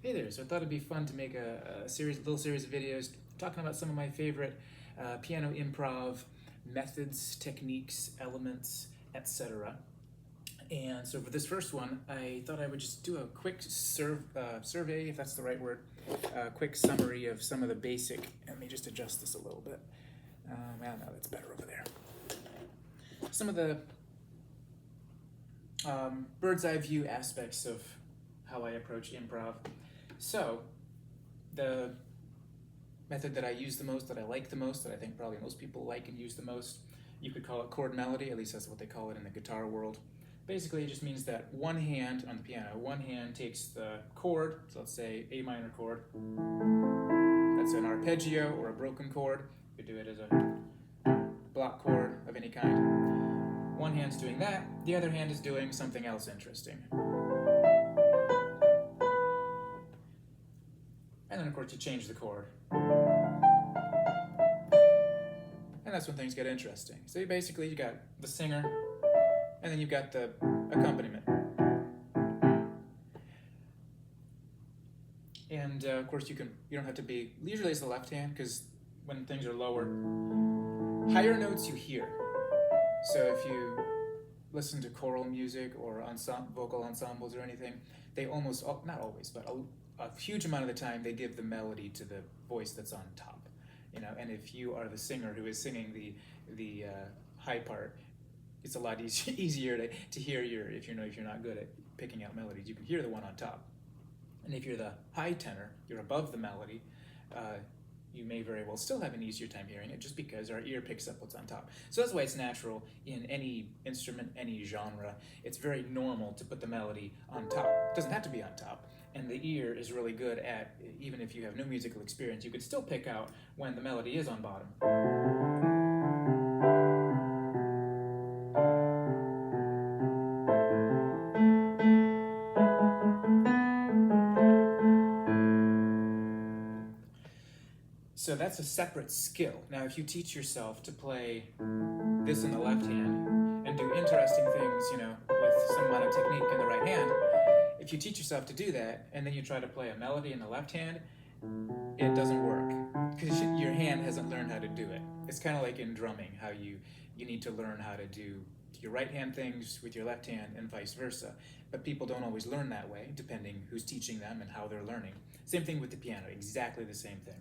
Hey there, so I thought it'd be fun to make a little series of videos talking about some of my favorite piano improv methods, techniques, elements, etc. And so for this first one, I thought I would just do a quick survey, if that's the right word, a quick summary of some of the basic. Let me just adjust this a little bit. Well, no, that's better over there. Some of the bird's eye view aspects of how I approach improv. So, the method that I use the most, that I like the most, that I think probably most people like and use the most, you could call it chord melody, at least that's what they call it in the guitar world. Basically, it just means that one hand on the piano, one hand takes the chord, so let's say A minor chord, that's an arpeggio or a broken chord. You could do it as a block chord of any kind. One hand's doing that, the other hand is doing something else interesting. And then, of course, you change the chord. And that's when things get interesting. So you got the singer, and then you've got the accompaniment. And, of course, you don't have to be, usually it's the left hand, because when things are lower, higher notes you hear. So if you listen to choral music or vocal ensembles or anything, they almost, not always, but a huge amount of the time they give the melody to the voice that's on top, and if you are the singer who is singing the high part, it's a lot easier to hear if you're not good at picking out melodies, you can hear the one on top. And if you're the high tenor, you're above the melody, you may very well still have an easier time hearing it just because our ear picks up what's on top. So that's why it's natural in any instrument, any genre. It's very normal to put the melody on top. It doesn't have to be on top. And the ear is really good at, even if you have no musical experience, you could still pick out when the melody is on bottom. So that's a separate skill. Now, if you teach yourself to play this in the left hand and do interesting things, with some amount of technique in the right hand, if you teach yourself to do that and then you try to play a melody in the left hand, it doesn't work because your hand hasn't learned how to do it. It's kind of like in drumming, how you need to learn how to do your right hand things with your left hand and vice versa. But people don't always learn that way, depending who's teaching them and how they're learning. Same thing with the piano, exactly the same thing.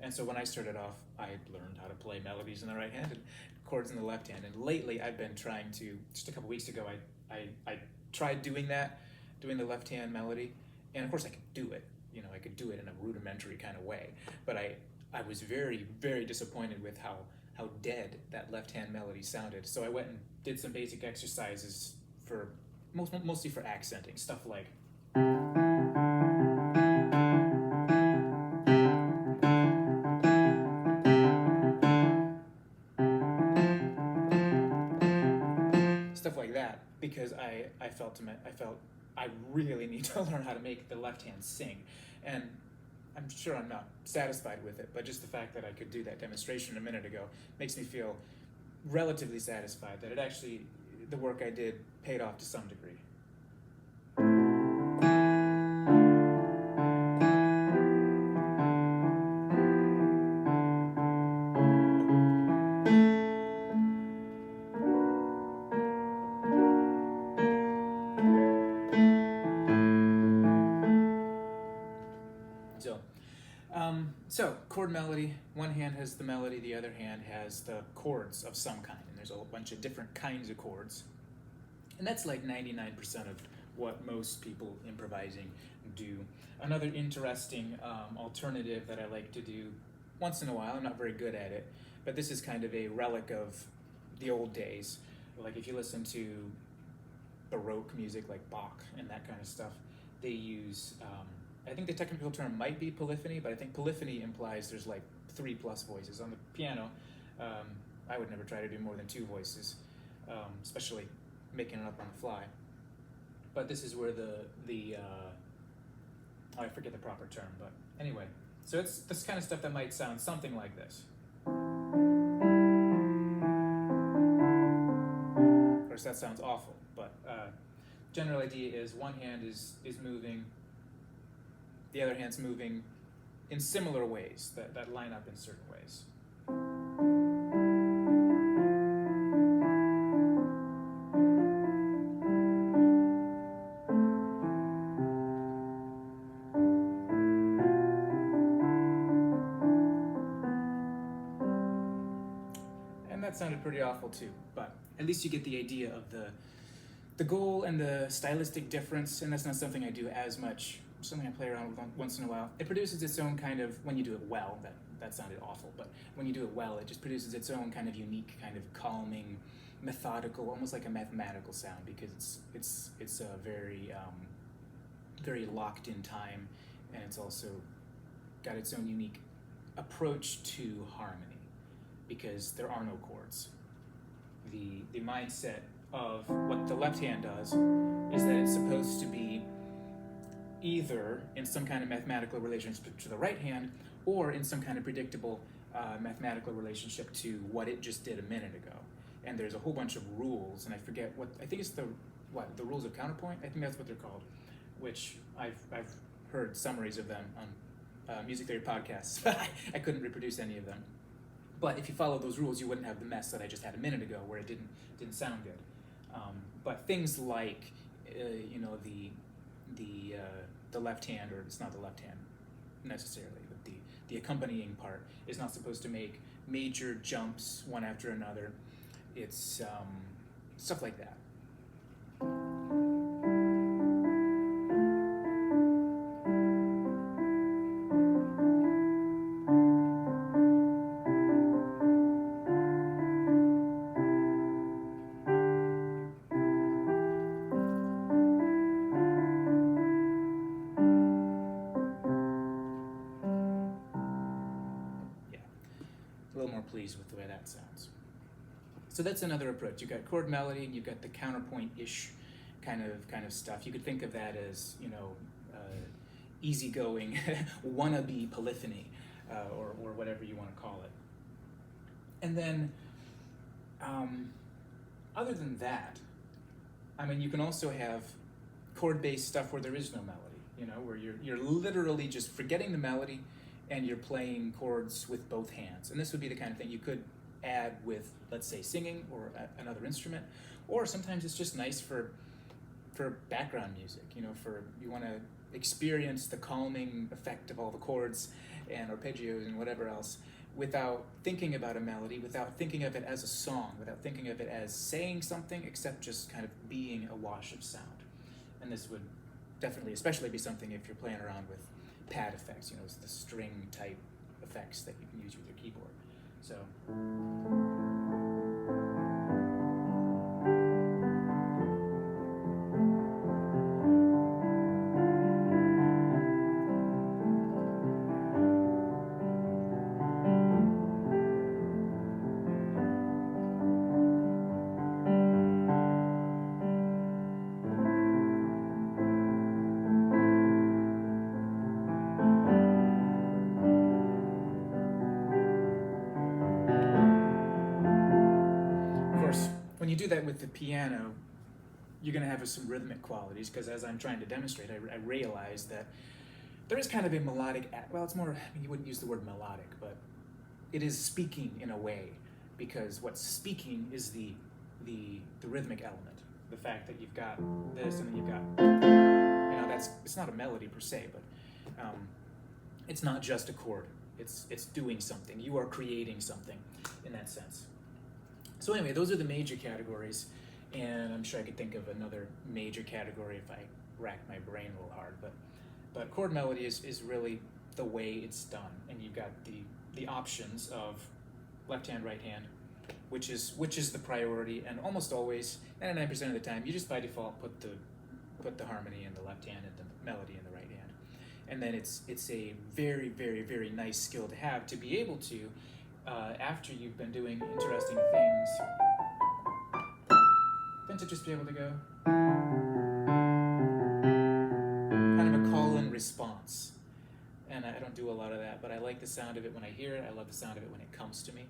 And so when I started off, I learned how to play melodies in the right hand and chords in the left hand. And lately, I've been trying to, just a couple weeks ago, I tried doing the left hand melody. And of course, I could do it. I could do it in a rudimentary kind of way. But I was very, very disappointed with how dead that left hand melody sounded. So I went and did some basic exercises for, mostly for accenting, stuff like, that, because I felt I really need to learn how to make the left hand sing, and I'm sure I'm not satisfied with it, but just the fact that I could do that demonstration a minute ago makes me feel relatively satisfied that the work I did paid off to some degree. So, chord melody, one hand has the melody, the other hand has the chords of some kind, and there's a bunch of different kinds of chords. And that's like 99% of what most people improvising do. Another interesting alternative that I like to do once in a while, I'm not very good at it, but this is kind of a relic of the old days. Like if you listen to Baroque music like Bach and that kind of stuff, they use, I think the technical term might be polyphony, but I think polyphony implies there's like 3+ voices. On the piano, I would never try to do more than 2 voices, especially making it up on the fly. But this is where I forget the proper term, but anyway. So it's this kind of stuff that might sound something like this. Of course, that sounds awful, but general idea is one hand is moving the other hand's moving in similar ways, that line up in certain ways. And that sounded pretty awful too, but at least you get the idea of the goal and the stylistic difference, and that's not something I do as much, something I play around with once in a while. It produces its own kind of, when you do it well, that sounded awful, but when you do it well, it just produces its own kind of unique, kind of calming, methodical, almost like a mathematical sound, because it's a very, very locked in time, and it's also got its own unique approach to harmony, because there are no chords. The mindset of what the left hand does is that it's supposed to be either in some kind of mathematical relationship to the right hand, or in some kind of predictable mathematical relationship to what it just did a minute ago. And there's a whole bunch of rules, and I forget what, I think it's the rules of counterpoint? I think that's what they're called, which I've heard summaries of them on music theory podcasts. I couldn't reproduce any of them. But if you follow those rules, you wouldn't have the mess that I just had a minute ago, where it didn't sound good. But things like, the left hand, or it's not the left hand necessarily, but the accompanying part is not supposed to make major jumps one after another. It's stuff like that. A little more pleased with the way that sounds. So that's another approach. You've got chord melody, and you've got the counterpoint-ish kind of stuff. You could think of that as, easygoing wannabe polyphony, or whatever you want to call it. And then, other than that, I mean, you can also have chord-based stuff where there is no melody. Where you're literally just forgetting the melody, and you're playing chords with both hands. And this would be the kind of thing you could add with, let's say, singing or another instrument. Or sometimes it's just nice for background music, for you want to experience the calming effect of all the chords and arpeggios and whatever else without thinking about a melody, without thinking of it as a song, without thinking of it as saying something, except just kind of being a wash of sound. And this would definitely, especially be something if you're playing around with pad effects, it's the string type effects that you can use with your keyboard. So when you do that with the piano, you're going to have some rhythmic qualities, because as I'm trying to demonstrate, I realize that there is kind of a melodic, it's more, you wouldn't use the word melodic, but it is speaking in a way, because what's speaking is the rhythmic element. The fact that you've got this and then you've got, it's not a melody per se, but it's not just a chord. It's doing something. You are creating something in that sense. So anyway, those are the major categories, and I'm sure I could think of another major category if I racked my brain a little hard, but chord melody is really the way it's done, and you've got the options of left hand, right hand, which is the priority, and almost always, 99% of the time, you just by default put the harmony in the left hand and the melody in the right hand, and then it's a very, very, very nice skill to have, to be able to, after you've been doing interesting things, then to just be able to go kind of a call and response. And I don't do a lot of that, but I like the sound of it when I hear it. I love the sound of it when it comes to me,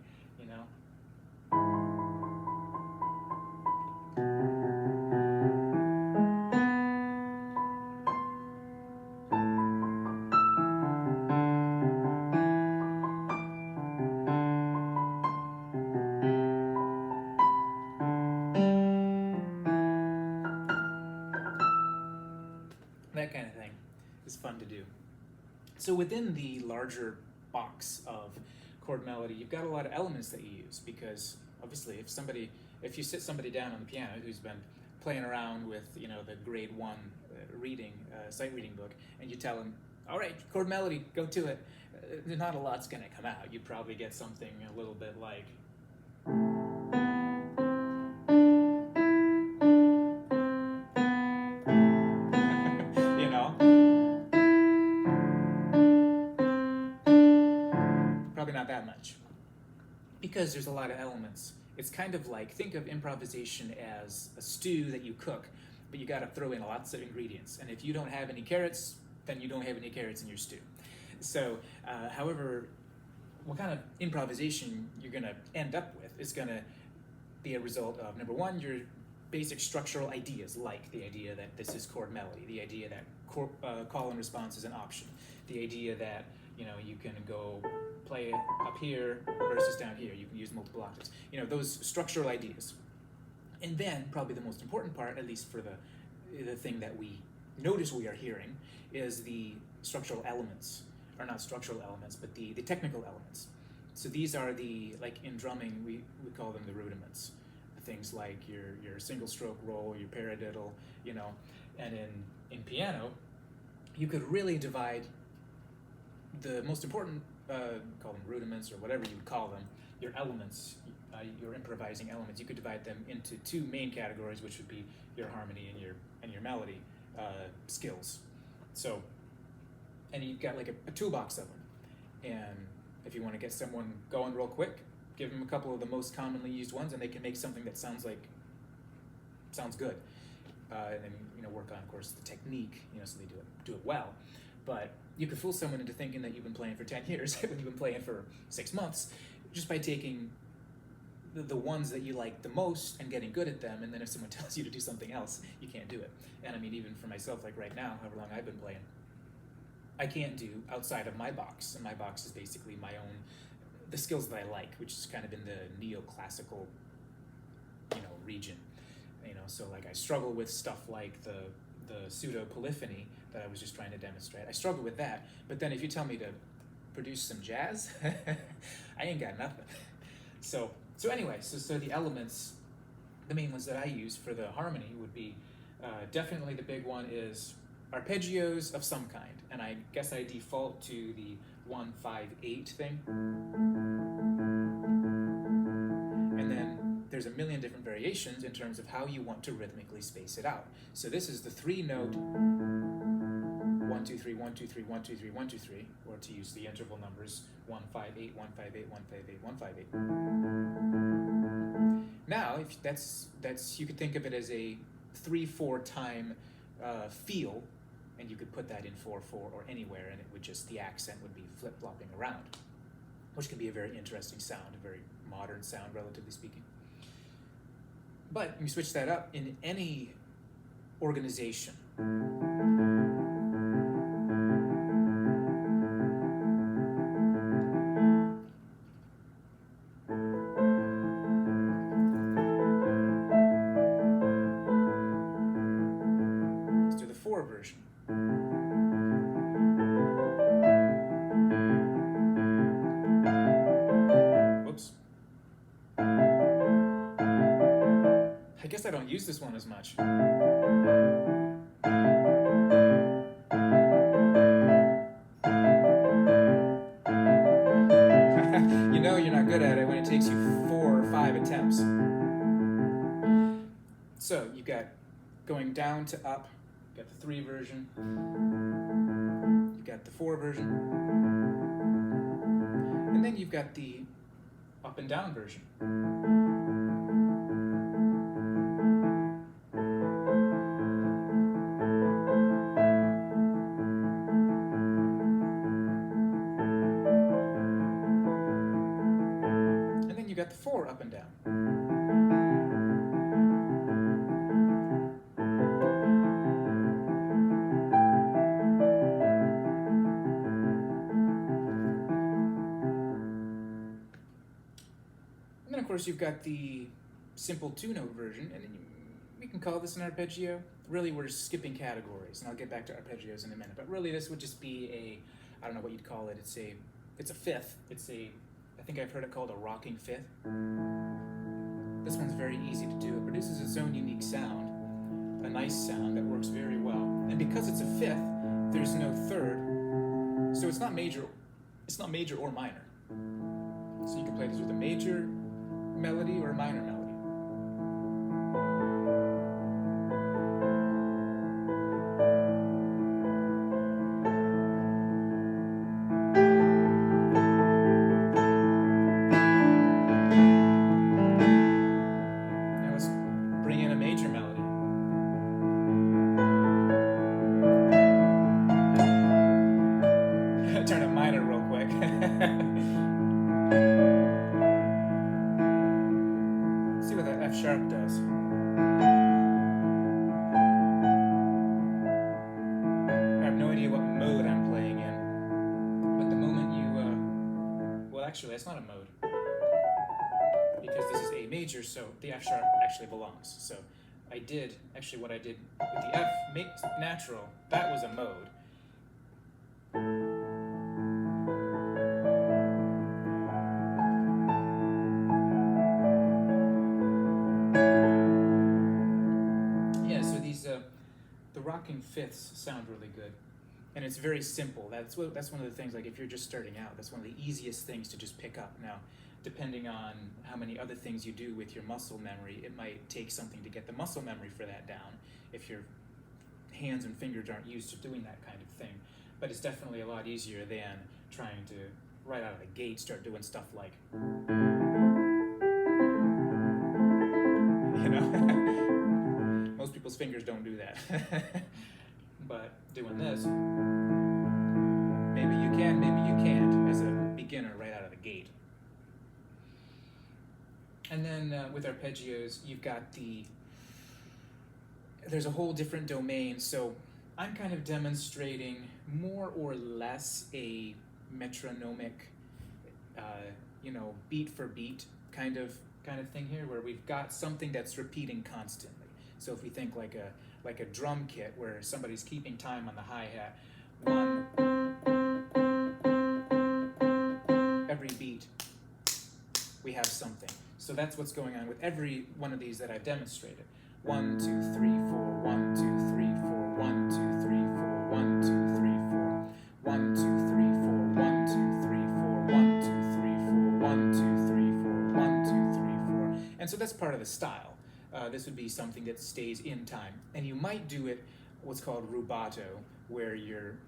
is fun to do. So within the larger box of chord melody, you've got a lot of elements that you use, because obviously if you sit somebody down on the piano who's been playing around with, you know, the grade 1 sight reading book, and you tell them, all right, chord melody, go to it, not a lot's going to come out. You'd probably get something a little bit like, you know, probably not that much, because there's a lot of elements. It's kind of like, think of improvisation as a stew that you cook, but you got to throw in lots of ingredients. And if you don't have any carrots, then you don't have any carrots in your stew. So, however, what kind of improvisation you're going to end up with is going to be a result of, number one, your basic structural ideas, like the idea that this is chord melody, the idea that call and response is an option, the idea that, you know, you can go play up here versus down here, you can use multiple octaves, you know, those structural ideas. And then probably the most important part, at least for the thing that we notice we are hearing, is the structural elements, or not structural elements, but the technical elements. So these are the, like in drumming, we call them the rudiments. Things like your single stroke roll, your paradiddle, you know, and in piano, you could really divide the most important, call them rudiments or whatever you would call them, your elements, your improvising elements. You could divide them into two main categories, which would be your harmony and your melody skills. So, and you've got like a toolbox of them. And if you want to get someone going real quick, give them a couple of the most commonly used ones, and they can make something that sounds good. And then, you know, work on, of course, the technique, you know, so they do it well. But you could fool someone into thinking that you've been playing for 10 years when you've been playing for 6 months, just by taking the ones that you like the most and getting good at them. And then if someone tells you to do something else, you can't do it. And I mean, even for myself, like right now, however long I've been playing, I can't do outside of my box. And my box is basically my own, the skills that I like, which is kind of in the neoclassical, you know, region. You know, so like I struggle with stuff like the pseudo polyphony that I was just trying to demonstrate. I struggle with that. But then if you tell me to produce some jazz, I ain't got nothing. So anyway, so the elements, the main ones that I use for the harmony would be, definitely the big one is arpeggios of some kind. And I guess I default to the 1-5-8 thing. And then there's a million different variations in terms of how you want to rhythmically space it out. So this is the 3-note 1 2 3 1 2 3 1 2 3 1 2 3, or to use the interval numbers 1 5 8 1 5 8 1 5 8 1 5 8. Now, if that's you could think of it as a 3/4 time feel, and you could put that in 4/4 or anywhere, and it would just, the accent would be flip-flopping around, which can be a very interesting sound, a very modern sound, relatively speaking. But you switch that up in any organization. Let's do the 4 version. Whoops. I guess I don't use this one as much. You know you're not good at it when it takes you 4 or 5 attempts. So you've got going down to up, you've got the 3 version, you've got the 4 version, and then you've got the up and down version. And then you've got the 4 up and down. Of course, you've got the simple 2-note version, and we can call this an arpeggio, really we're skipping categories, and I'll get back to arpeggios in a minute. But really, this would just be I don't know what you'd call it. It's a fifth. I think I've heard it called a rocking fifth. This one's very easy to do. It produces its own unique sound, a nice sound that works very well. And because it's a fifth, there's no third, so it's not major or minor. So you can play this with a major melody or a minor melody. Now let's bring in a major melody. Turn it minor real quick. See what that F sharp does. I have no idea what mode I'm playing in, but the moment you, well actually that's not a mode, because this is A major, so the F sharp actually belongs. So what I did with the F natural, that was a mode. The rocking fifths sound really good, and it's very simple. That's one of the things, like if you're just starting out, that's one of the easiest things to just pick up. Now, depending on how many other things you do with your muscle memory, it might take something to get the muscle memory for that down, if your hands and fingers aren't used to doing that kind of thing. But it's definitely a lot easier than trying to, right out of the gate, start doing stuff like, you know? Most people's fingers don't do that. But doing this, maybe you can, maybe you can't, as a beginner right out of the gate. And then with arpeggios, you've got there's a whole different domain. So I'm kind of demonstrating more or less a metronomic, beat for beat kind of thing here, where we've got something that's repeating constantly. So if we think like a drum kit where somebody's keeping time on the hi-hat, every beat we have something. So that's what's going on with every one of these that I've demonstrated. 1, 2, 3, 4, 1, 2, 3, 4, 1, 2, 3, 4, 1, 2, 3, 4, 1, 2, 3, 4, 1, 2, 3, 4, 1, 2, 3, 4, 1, 2, 3, 4, 1, 2, 3, 4. And so that's part of the style. This would be something that stays in time. And you might do it what's called rubato, where you're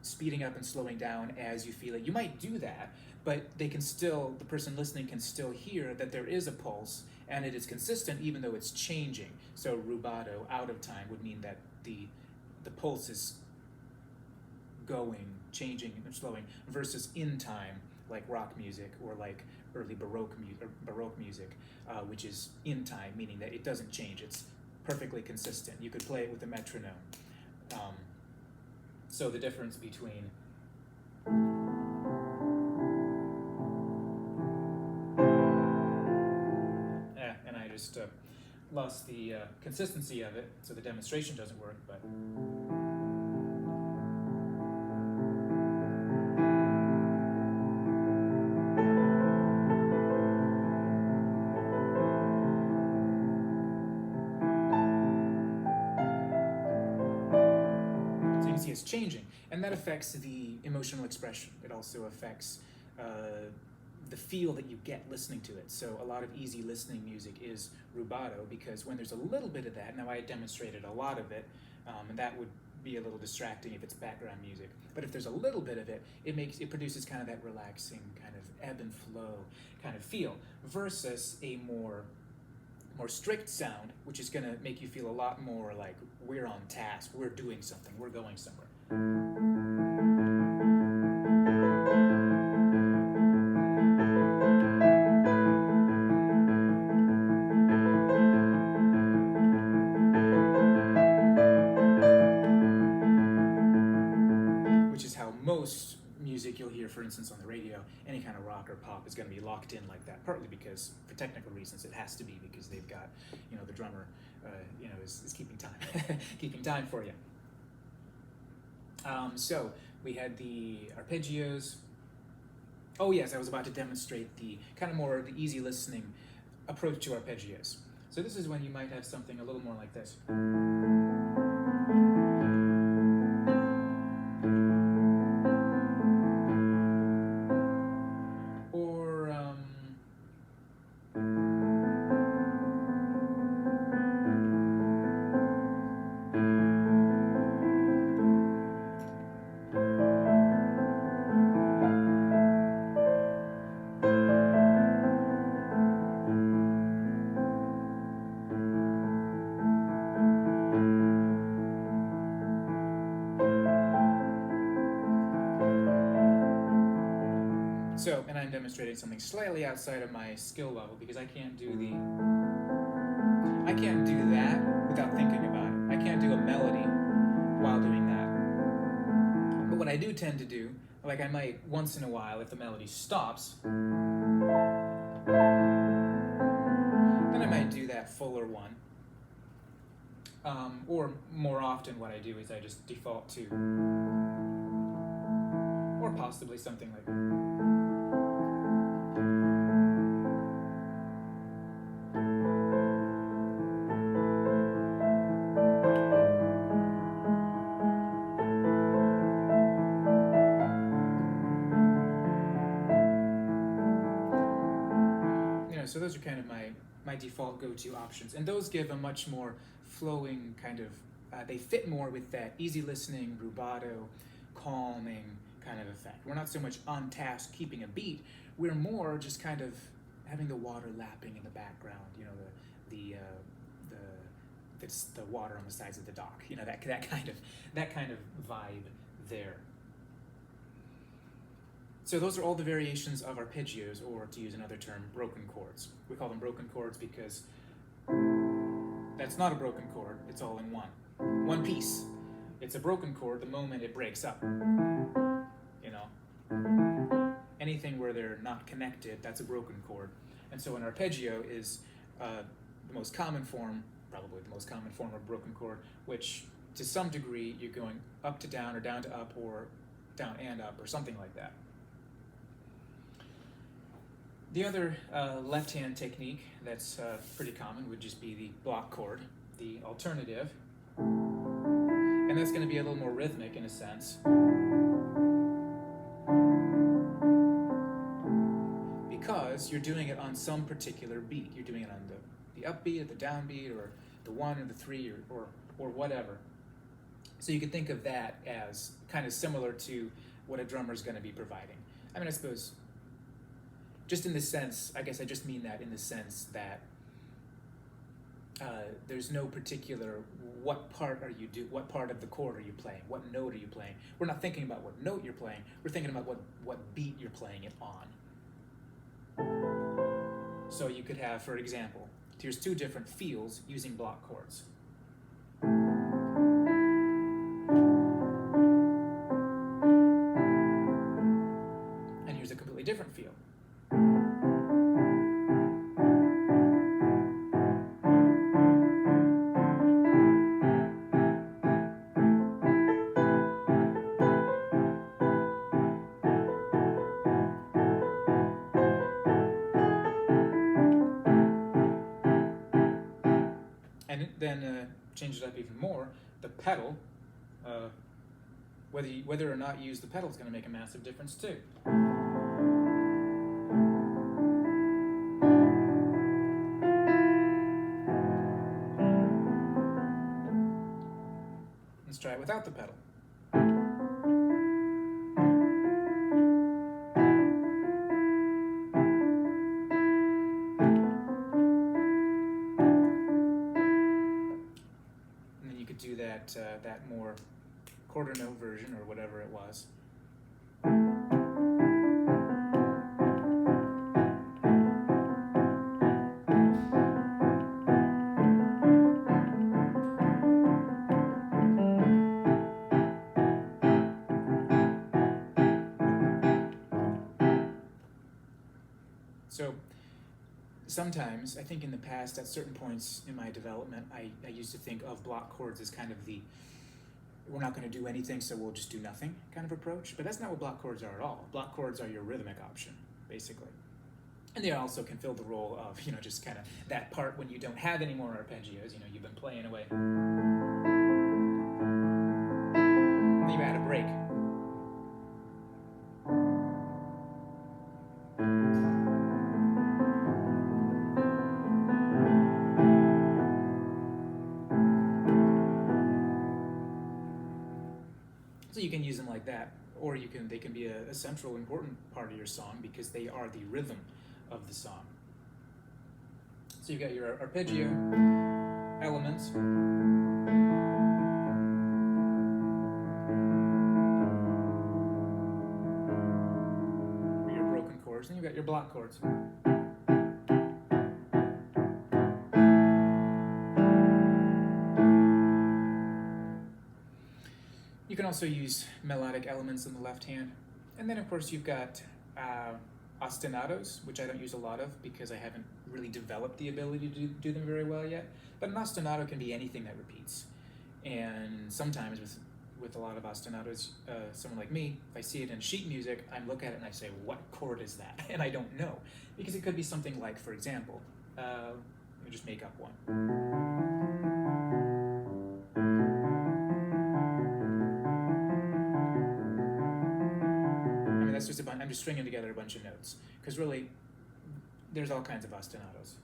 speeding up and slowing down as you feel it. You might do that, but the person listening can still hear that there is a pulse and it is consistent even though it's changing. So rubato, out of time, would mean that the pulse is going, changing, and slowing, versus in time, like rock music or like early Baroque music, which is in time, meaning that it doesn't change. It's perfectly consistent. You could play it with a metronome. So the difference between and I just lost the consistency of it, so the demonstration doesn't work, but is changing, and that affects the emotional expression. It also affects the feel that you get listening to it. So a lot of easy listening music is rubato, because when there's a little bit of that, now I demonstrated a lot of it, and that would be a little distracting if it's background music. But if there's a little bit of it, it produces kind of that relaxing kind of ebb and flow kind of feel, versus a more strict sound, which is going to make you feel a lot more like we're on task, we're doing something, we're going somewhere. Which is how most music you'll hear, for instance, on the radio, any kind of rock or pop is going to be locked in like that, partly because, for technical reasons, it has to be, because they've got, the drummer, is keeping time, keeping time for you. So we had the arpeggios. Oh yes, I was about to demonstrate the kind of more the easy listening approach to arpeggios. So this is when you might have something a little more like this. So, and I'm demonstrating something slightly outside of my skill level, because I can't do that without thinking about it. I can't do a melody while doing that. But what I do tend to do, like I might once in a while, if the melody stops, then I might do that fuller one. Or more often what I do is I just default to, or possibly something like so those are kind of my default go-to options, and those give a much more flowing kind of, they fit more with that easy listening, rubato, calming kind of effect. We're not so much on task keeping a beat, we're more just kind of having the water lapping in the background, the water on the sides of the dock, that kind of vibe there. So those are all the variations of arpeggios, or to use another term, broken chords. We call them broken chords because that's not a broken chord, it's all in one piece. It's a broken chord the moment it breaks up. Anything where they're not connected, that's a broken chord. And so an arpeggio is the most common form, probably the most common form of broken chord, which to some degree you're going up to down, or down to up, or down and up, or something like that. The other left-hand technique that's pretty common would just be the block chord, the alternative. And that's going to be a little more rhythmic in a sense, because you're doing it on some particular beat. You're doing it on the upbeat, or the downbeat, or the 1 or the 3, or whatever. So you could think of that as kind of similar to what a drummer's going to be providing. I mean, I suppose, just in the sense, I guess I just mean that in the sense that there's no particular what part of the chord are you playing, what note are you playing. We're not thinking about what note you're playing, we're thinking about what beat you're playing it on. So you could have, for example, here's 2 different feels using block chords. And here's a completely different feel. And then change it up even more, the pedal, whether or not you use the pedal is going to make a massive difference too. Let's try it without the pedal. Do that more quarter note version, or whatever it was. So sometimes, I think in the past, at certain points in my development, I used to think of block chords as kind of the we're not going to do anything, so we'll just do nothing kind of approach. But that's not what block chords are at all. Block chords are your rhythmic option, basically. And they also can fill the role of, just kind of that part when you don't have any more arpeggios, you've been playing away. Then you add a break. So you can use them like that, or they can be a central important part of your song because they are the rhythm of the song. So you've got your arpeggio elements. Your broken chords, and you've got your block chords. You can also use melodic elements in the left hand. And then, of course, you've got ostinatos, which I don't use a lot of because I haven't really developed the ability to do them very well yet. But an ostinato can be anything that repeats. And sometimes with a lot of ostinatos, someone like me, if I see it in sheet music, I look at it and I say, what chord is that? And I don't know. Because it could be something like, for example, let me just make up one. I'm just stringing together a bunch of notes, because really, there's all kinds of ostinatos.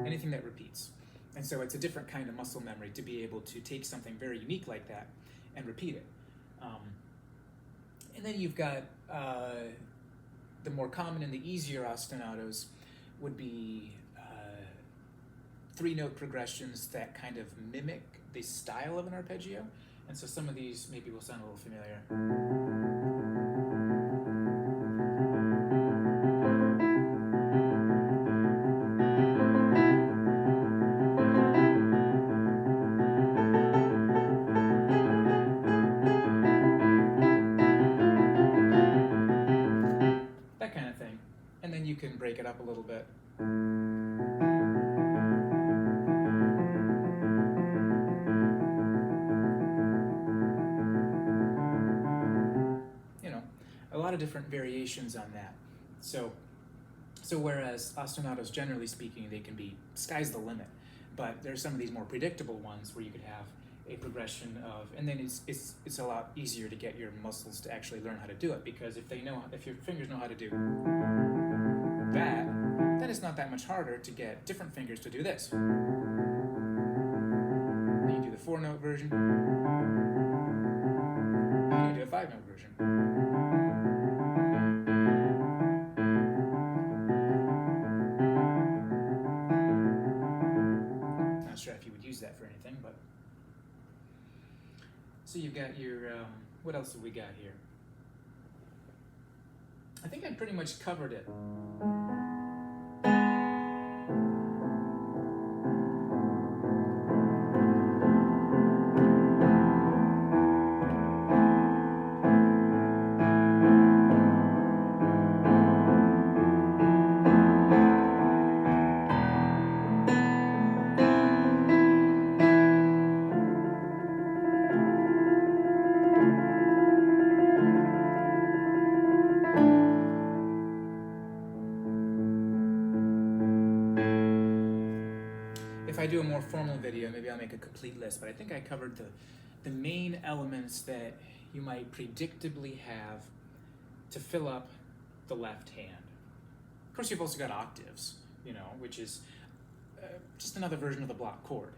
Anything that repeats. And so it's a different kind of muscle memory to be able to take something very unique like that and repeat it. And then you've got the more common and the easier ostinatos would be 3-note progressions that kind of mimic the style of an arpeggio. And so some of these maybe will sound a little familiar. That kind of thing. And then you can break it up a little bit. A lot of different variations on that. So whereas ostinatos, generally speaking, they can be sky's the limit, but there's some of these more predictable ones where you could have a progression of, and then it's a lot easier to get your muscles to actually learn how to do it, because if your fingers know how to do that, then it's not that much harder to get different fingers to do this. Then you do the 4-note version, then you do a 5-note version. If you would use that for anything, but so you've got your what else have we got here? I think I pretty much covered it. If I do a more formal video, maybe I'll make a complete list, but I think I covered the main elements that you might predictably have to fill up the left hand. Of course, you've also got octaves, which is just another version of the block chord.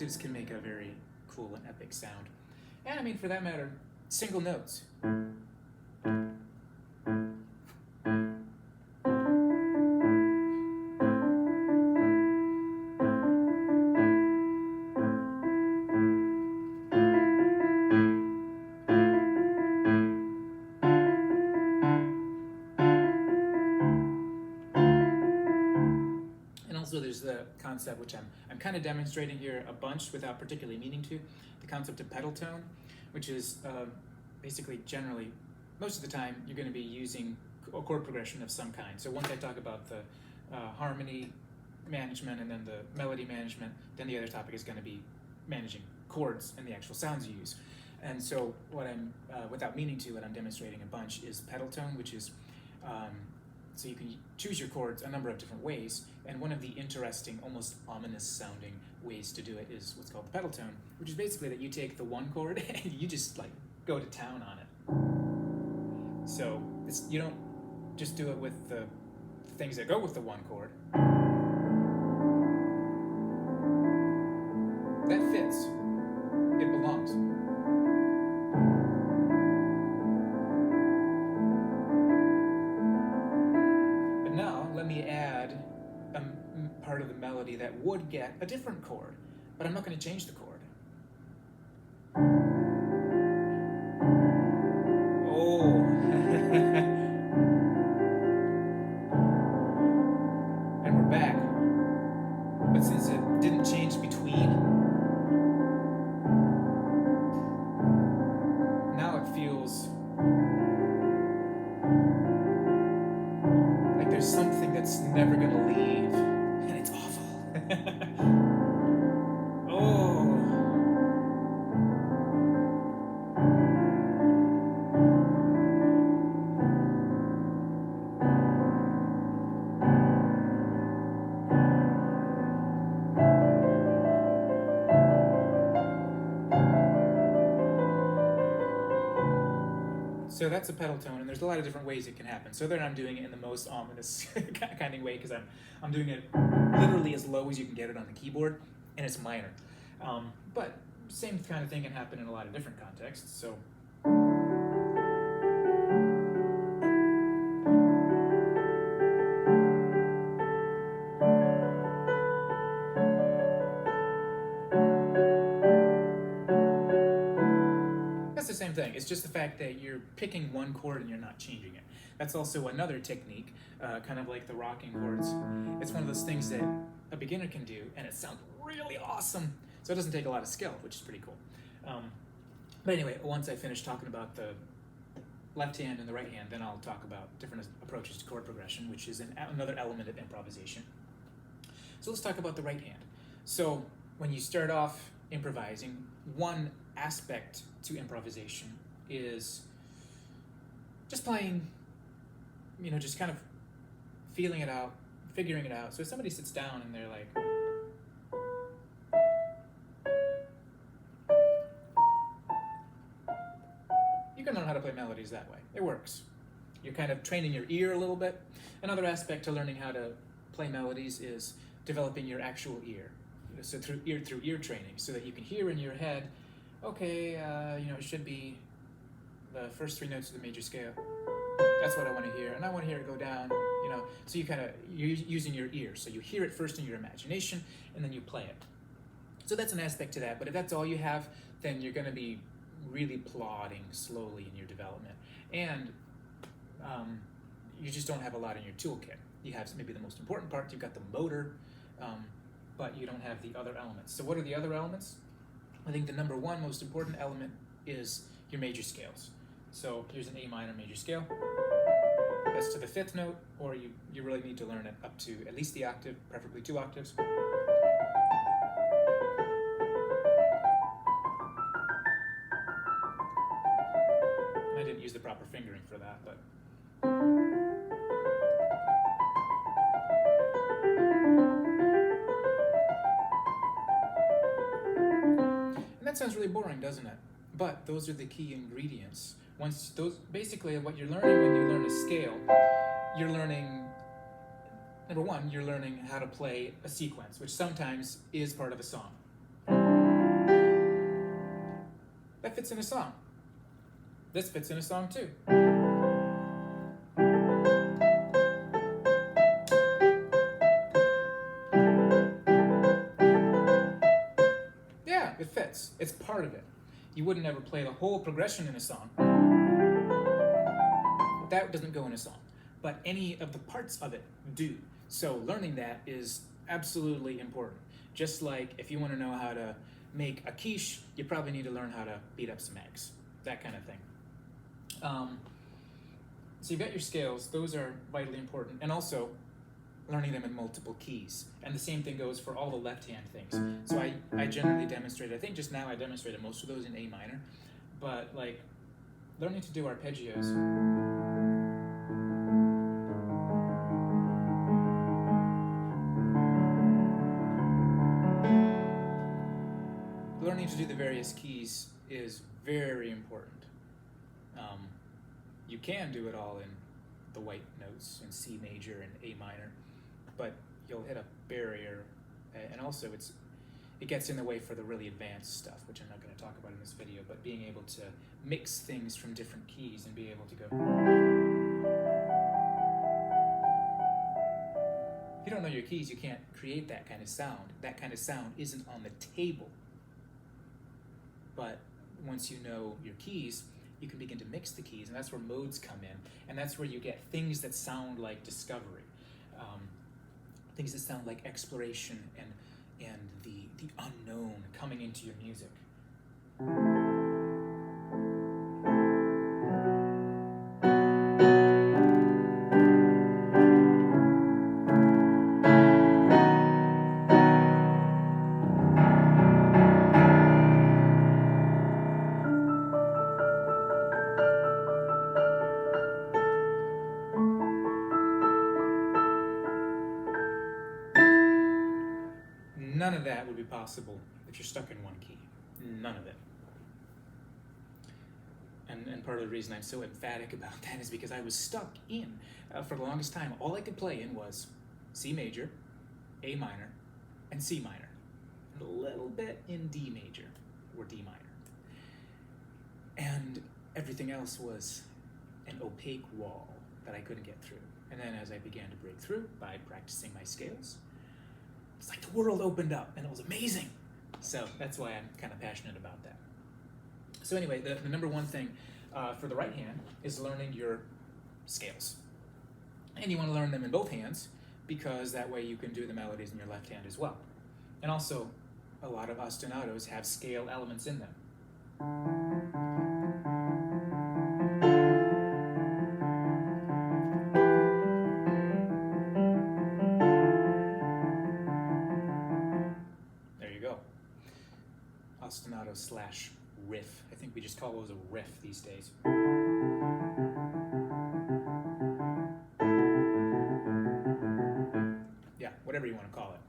octaves can make a very cool and epic sound. And I mean, for that matter, single notes. So there's the concept, which I'm kind of demonstrating here a bunch without particularly meaning to, the concept of pedal tone, which is basically generally, most of the time, you're going to be using a chord progression of some kind. So once I talk about the harmony management and then the melody management, then the other topic is going to be managing chords and the actual sounds you use. And so what I'm, without meaning to, what I'm demonstrating a bunch is pedal tone, which is so you can choose your chords a number of different ways, and one of the interesting, almost ominous sounding ways to do it is what's called the pedal tone, which is basically that you take the one chord and you just like go to town on it. So you don't just do it with the things that go with the one chord. That fits. It belongs. Let me add a part of the melody that would get a different chord, but I'm not going to change the chord. Oh. And we're back. But since it didn't change between, now it feels like there's something that's never gonna leave, and it's awful. Oh. So that's a pedal tone, and there's a lot of different ways it can happen. So then I'm doing it in the most ominous kind of way, because I'm doing it literally as low as you can get it on the keyboard, and it's minor. But same kind of thing can happen in a lot of different contexts. So. That's the same thing. It's just the fact that you're picking one chord and you're not changing it. That's also another technique, kind of like the rocking chords. It's one of those things that a beginner can do, and it sounds really awesome. So it doesn't take a lot of skill, which is pretty cool. But anyway, once I finish talking about the left hand and the right hand, then I'll talk about different approaches to chord progression, which is another element of improvisation. So let's talk about the right hand. So when you start off improvising, one aspect to improvisation is just playing, just kind of feeling it out, figuring it out. So if somebody sits down and they're like, you can learn how to play melodies that way. It works. You're kind of training your ear a little bit. Another aspect to learning how to play melodies is developing your actual ear. So through ear training, so that you can hear in your head, okay, it should be the first three notes of the major scale. That's what I want to hear, and I want to hear it go down, So you're using your ear. So you hear it first in your imagination, and then you play it. So that's an aspect to that, but if that's all you have, then you're going to be really plodding slowly in your development. And you just don't have a lot in your toolkit. You have maybe the most important part, you've got the motor, but you don't have the other elements. So what are the other elements? I think the number one most important element is your major scales. So here's an A minor major scale. That's to the fifth note, or you really need to learn it up to at least the octave, preferably 2 octaves. I didn't use the proper fingering for that, but. That sounds really boring, doesn't it? But those are the key ingredients. Basically what you're learning when you learn a scale, you're learning, number one, you're learning how to play a sequence, which sometimes is part of a song. That fits in a song. This fits in a song too. Yeah, it fits. It's part of it. You wouldn't ever play the whole progression in a song. That doesn't go in a song. But any of the parts of it do. So learning that is absolutely important. Just like if you want to know how to make a quiche, you probably need to learn how to beat up some eggs. That kind of thing. So you've got your scales. Those are vitally important. And also learning them in multiple keys. And the same thing goes for all the left-hand things. So I generally demonstrated, I think just now I demonstrated most of those in A minor. But like learning to do arpeggios. Learning to do the various keys is very important. You can do it all in the white notes in C major and A minor, but you'll hit a barrier, and also it gets in the way for the really advanced stuff, which I'm not going to talk about in this video, but being able to mix things from different keys and be able to go. If you don't know your keys, you can't create that kind of sound. That kind of sound isn't on the table. But once you know your keys, you can begin to mix the keys, and that's where modes come in, and that's where you get things that sound like discovery, things that sound like exploration and the unknown coming into your music. None of that would be possible if you're stuck in one key. None of it. And part of the reason I'm so emphatic about that is because I was stuck in, for the longest time, all I could play in was C major, A minor, and C minor. And a little bit in D major, or D minor. And everything else was an opaque wall that I couldn't get through. And then as I began to break through by practicing my scales, it's like the world opened up, and it was amazing. So that's why I'm kind of passionate about that. So anyway, the number one thing for the right hand is learning your scales. And you want to learn them in both hands, because that way you can do the melodies in your left hand as well. And also, a lot of ostinatos have scale elements in them. Ostinato slash riff. I think we just call those a riff these days. Yeah, whatever you want to call it.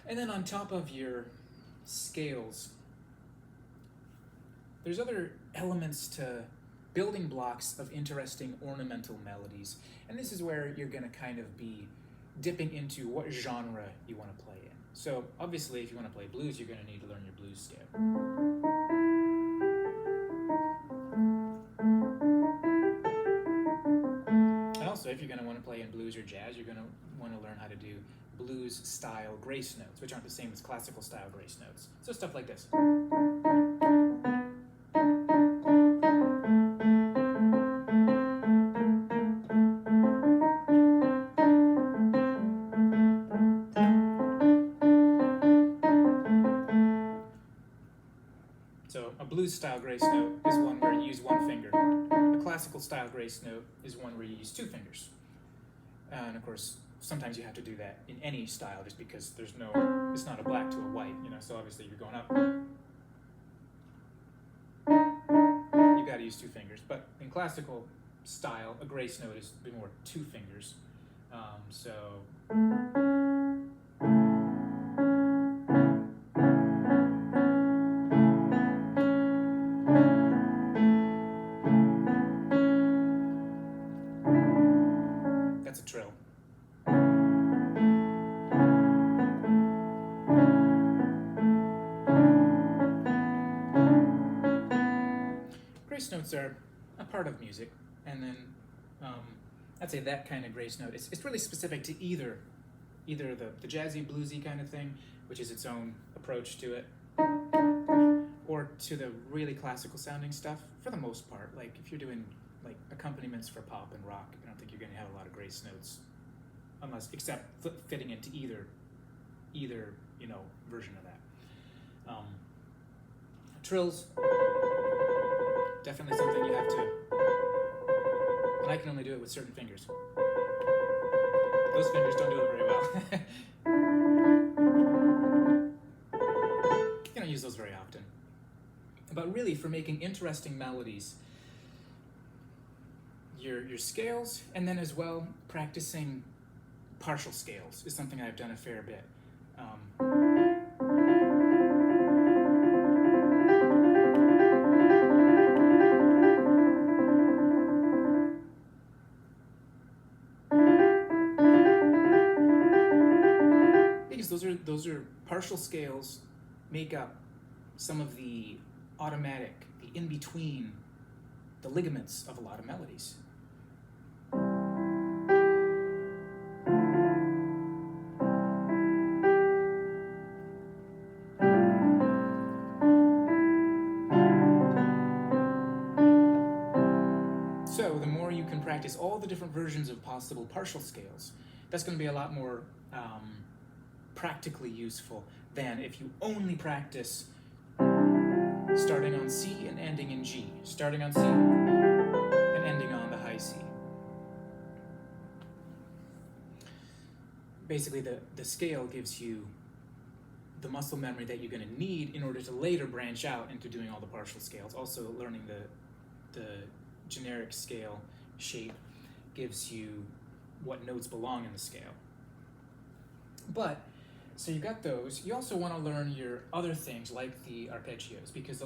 And then on top of your scales, there's other elements to building blocks of interesting ornamental melodies. And this is where you're going to kind of be dipping into what genre you want to play in. So obviously, if you want to play blues, you're going to need to learn your blues scale. And also, if you're going to want to play in blues or jazz, you're going to want to learn how to do blues-style grace notes, which aren't the same as classical-style grace notes. So stuff like this. Blues-style grace note is one where you use one finger. A classical-style grace note is one where you use two fingers. And of course, sometimes you have to do that in any style, just because it's not a black to a white, so obviously you're going up. You got to use two fingers. But in classical style, a grace note is more two fingers. That's a trill. grace notes are a part of music, and then I'd say that kind of grace note, it's really specific to either the jazzy, bluesy kind of thing, which is its own approach to it, or to the really classical sounding stuff, for the most part. Like, if you're doing like accompaniments for pop and rock, I don't think you're going to have a lot of grace notes, except fitting into either version of that. Trills, definitely something you have to, and I can only do it with certain fingers. Those fingers don't do it very well. You don't use those very often. But really, for making interesting melodies, your scales, and then as well, practicing partial scales is something I've done a fair bit. Because those are partial scales make up some of the automatic, the in-between, the ligaments of a lot of melodies. So the more you can practice all the different versions of possible partial scales, that's going to be a lot more practically useful than if you only practice starting on C and ending in G, starting on C and ending on the high C. Basically, the scale gives you the muscle memory that you're going to need in order to later branch out into doing all the partial scales. Also, learning the generic scale shape gives you what notes belong in the scale. But, so you got those. You also want to learn your other things like the arpeggios, because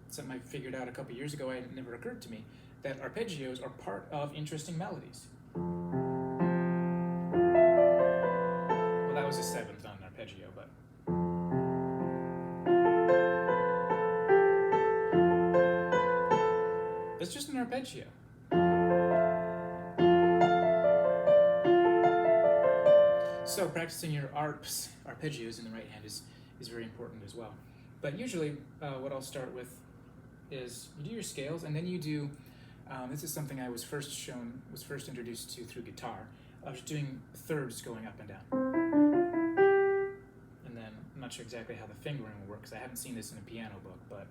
something I figured out a couple years ago, it never occurred to me, that arpeggios are part of interesting melodies. Well, that was a seventh, not an arpeggio, but... It's just an arpeggio. So practicing your arpeggios in the right hand is very important as well. But usually what I'll start with is you do your scales, and then you do, this is something I was first introduced to through guitar. I was doing thirds going up and down. And then I'm not sure exactly how the fingering will work, because I haven't seen this in a piano book, but...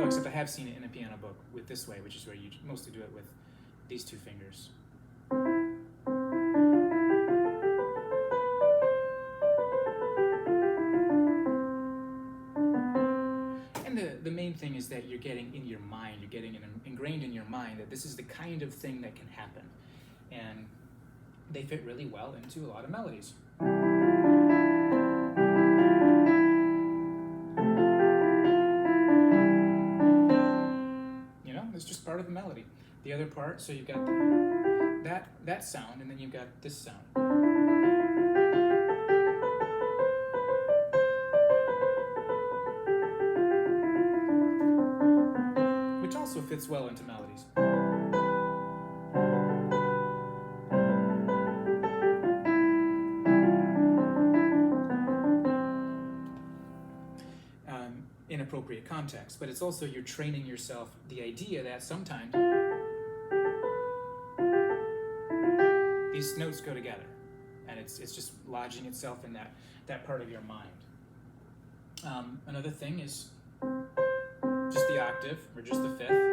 Except I have seen it in a piano book with this way, which is where you mostly do it with these two fingers. And the main thing is that you're getting in your mind, you're getting ingrained in your mind that this is the kind of thing that can happen. And they fit really well into a lot of melodies. It's just part of the melody. The other part, so you've got that sound, and then you've got this sound. Which also fits well into melodies. In appropriate context, but it's also you're training yourself the idea that sometimes these notes go together, and it's just lodging itself in that part of your mind. Another thing is just the octave, or just the fifth.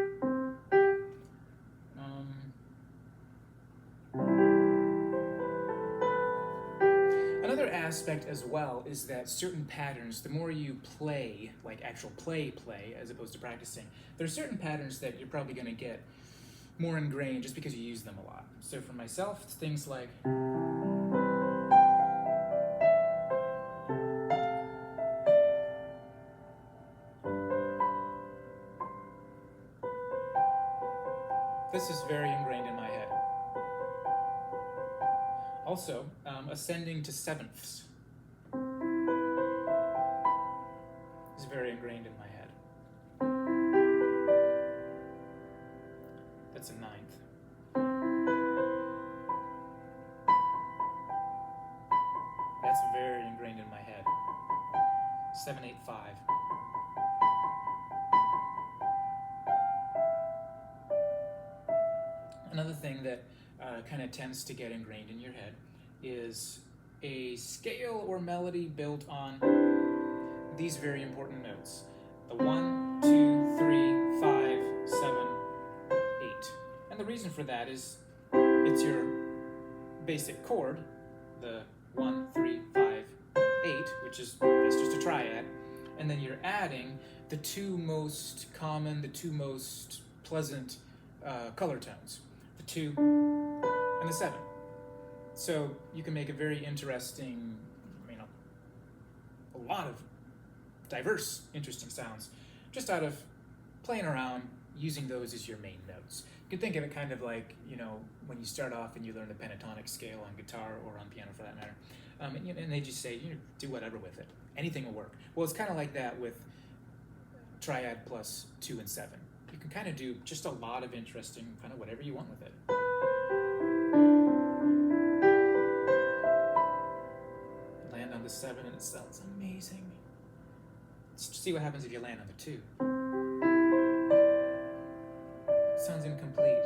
Another aspect as well is that certain patterns, the more you play, like actual play, as opposed to practicing, there are certain patterns that you're probably going to get more ingrained just because you use them a lot. So for myself, it's things like... This is very ingrained in my head. Also, ascending to sevenths. is very ingrained in my head. That's a ninth. That's very ingrained in my head. 7, 8, 5. Another thing that kind of tends to get ingrained in your head is a scale or melody built on these very important notes. The 1, 2, 3, 5, 7, 8. And the reason for that is it's your basic chord, the 1, 3, 5, 8, which is, that's just a triad. And then you're adding the two most common, the two most pleasant color tones, the 2 and the 7. So you can make a very interesting, a lot of diverse, interesting sounds just out of playing around using those as your main notes. You can think of it kind of like, when you start off and you learn the pentatonic scale on guitar or on piano for that matter, and they just say, do whatever with it. Anything will work. Well, it's kind of like that with triad plus 2 and 7. You can kind of do just a lot of interesting, kind of whatever you want with it. Land on the 7 and it sounds amazing. Let's see what happens if you land on the 2. It sounds incomplete.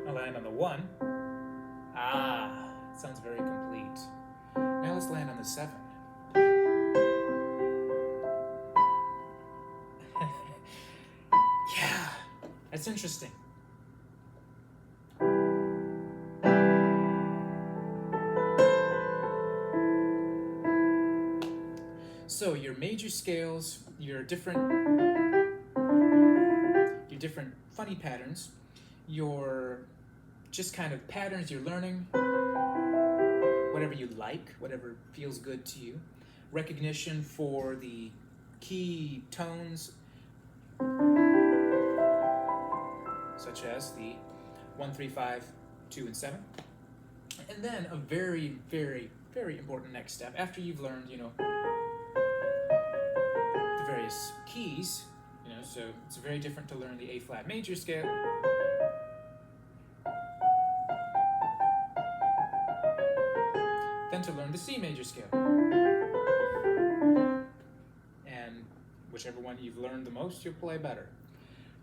I land on the 1. It sounds very complete. Now let's land on the 7. Yeah, that's interesting. So your major scales, your different funny patterns, your just kind of patterns you're learning, whatever you like, whatever feels good to you, recognition for the key tones, such as the 1, 3, 5, 2, and 7. And then a very, very, very important next step, after you've learned, the various keys, so it's very different to learn the A flat major scale. Than to learn the C major scale. And whichever one you've learned the most, you'll play better.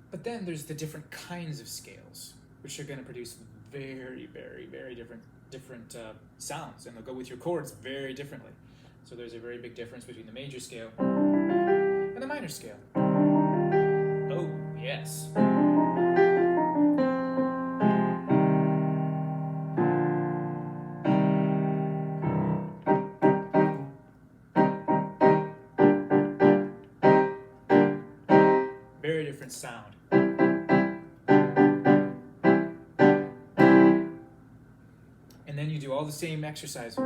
But then there's the different kinds of scales, which are going to produce very, very, very different sounds, and they'll go with your chords very differently. So there's a very big difference between the major scale and the minor scale. Oh, yes. Very different sound. And then you do all the same exercise.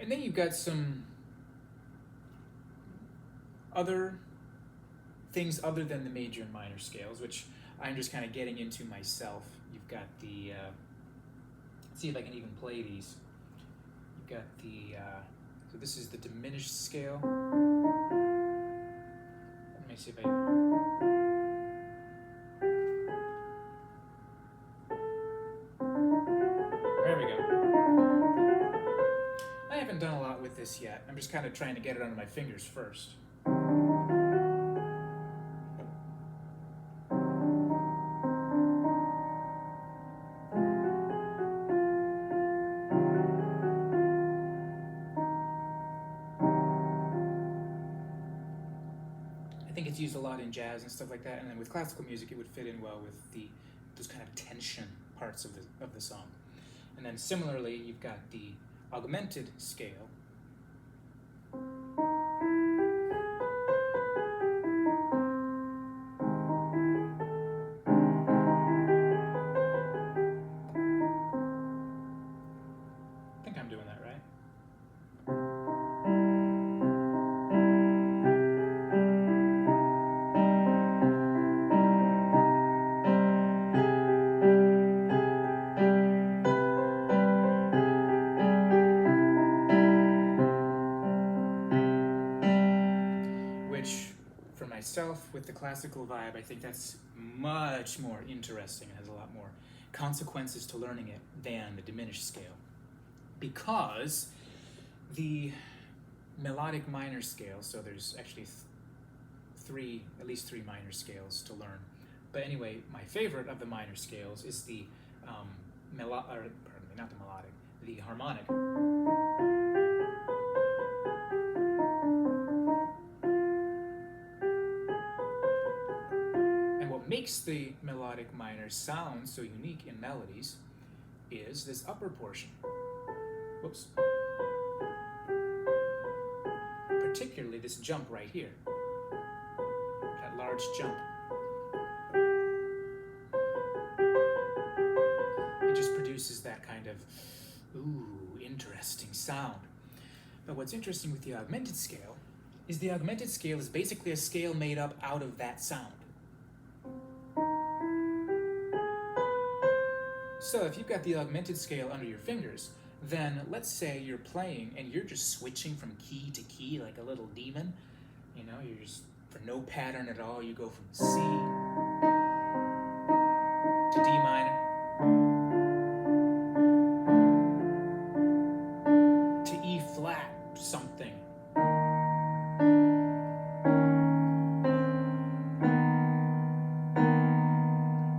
And then you've got some other things other than the major and minor scales, which I'm just kind of getting into myself. You've got the, let's see if I can even play these. You've got the, so this is the diminished scale. Let me see if I... There we go. I haven't done a lot with this yet. I'm just kind of trying to get it under my fingers first. I think it's used a lot in jazz and stuff like that, and then with classical music it would fit in well with those kind of tension parts of the song. And then similarly, you've got the augmented scale. I think I'm doing that right. myself with the classical vibe, I think that's much more interesting and has a lot more consequences to learning it than the diminished scale. Because the melodic minor scale, so there's actually at least three minor scales to learn. But anyway, my favorite of the minor scales is the the harmonic. And what makes the melodic minor sound so unique in melodies is this upper portion. Whoops. Particularly this jump right here. That large jump. It just produces that kind of, interesting sound. But what's interesting with the augmented scale is the augmented scale is basically a scale made up out of that sound. So if you've got the augmented scale under your fingers, then let's say you're playing and you're just switching from key to key like a little demon. You're just, for no pattern at all, you go from C to D minor to E flat something.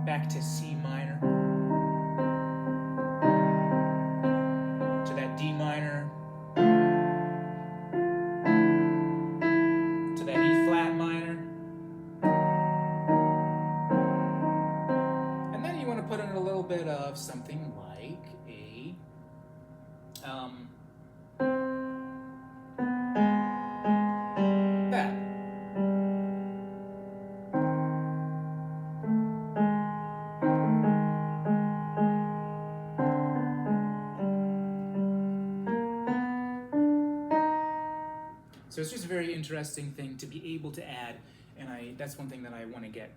Back to C minor. To that D minor. To that E flat minor. And then you want to put in a little bit of something like a that. So it's just a very interesting thing to be able to add, and that's one thing that I want to get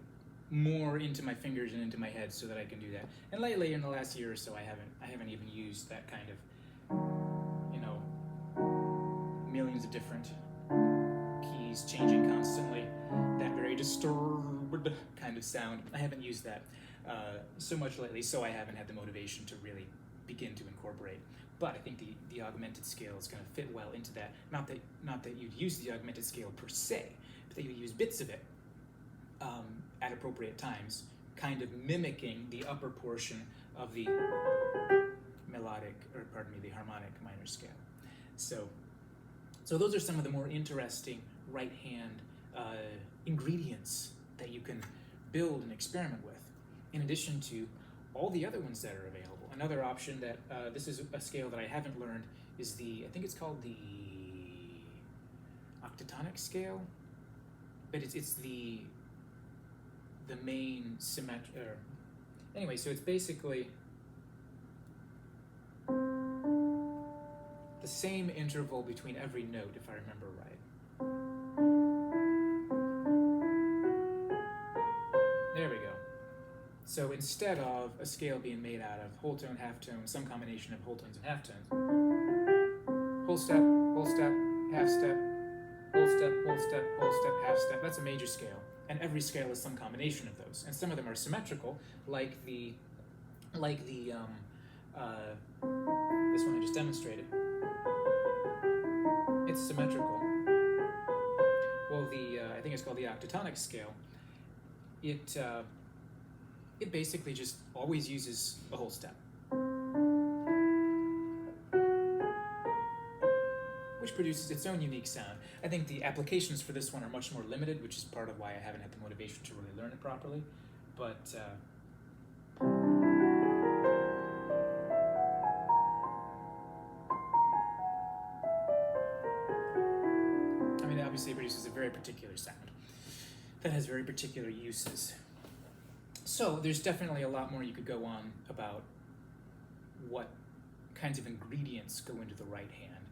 more into my fingers and into my head so that I can do that. And lately, in the last year or so, I haven't even used that kind of, millions of different keys changing constantly, that very disturbed kind of sound. I haven't used that so much lately, so I haven't had the motivation to really begin to incorporate. But I think the augmented scale is going to fit well into that. Not that you'd use the augmented scale per se, but that you use bits of it at appropriate times, kind of mimicking the upper portion of the the harmonic minor scale. So those are some of the more interesting right-hand ingredients that you can build and experiment with, in addition to all the other ones that are available. Another option that, this is a scale that I haven't learned, is I think it's called the octatonic scale, but it's the main symmetric, anyway, so it's basically the same interval between every note, if I remember right. There we go. So instead of a scale being made out of whole tone, half tone, some combination of whole tones and half tones, whole step, half step, whole step, whole step, whole step, half step, that's a major scale. And every scale is some combination of those. And some of them are symmetrical, like the this one I just demonstrated. It's symmetrical. Well, I think it's called the octatonic scale. It basically just always uses a whole step, which produces its own unique sound. I think the applications for this one are much more limited, which is part of why I haven't had the motivation to really learn it properly. But obviously it produces a very particular sound that has very particular uses. So there's definitely a lot more you could go on about what kinds of ingredients go into the right hand.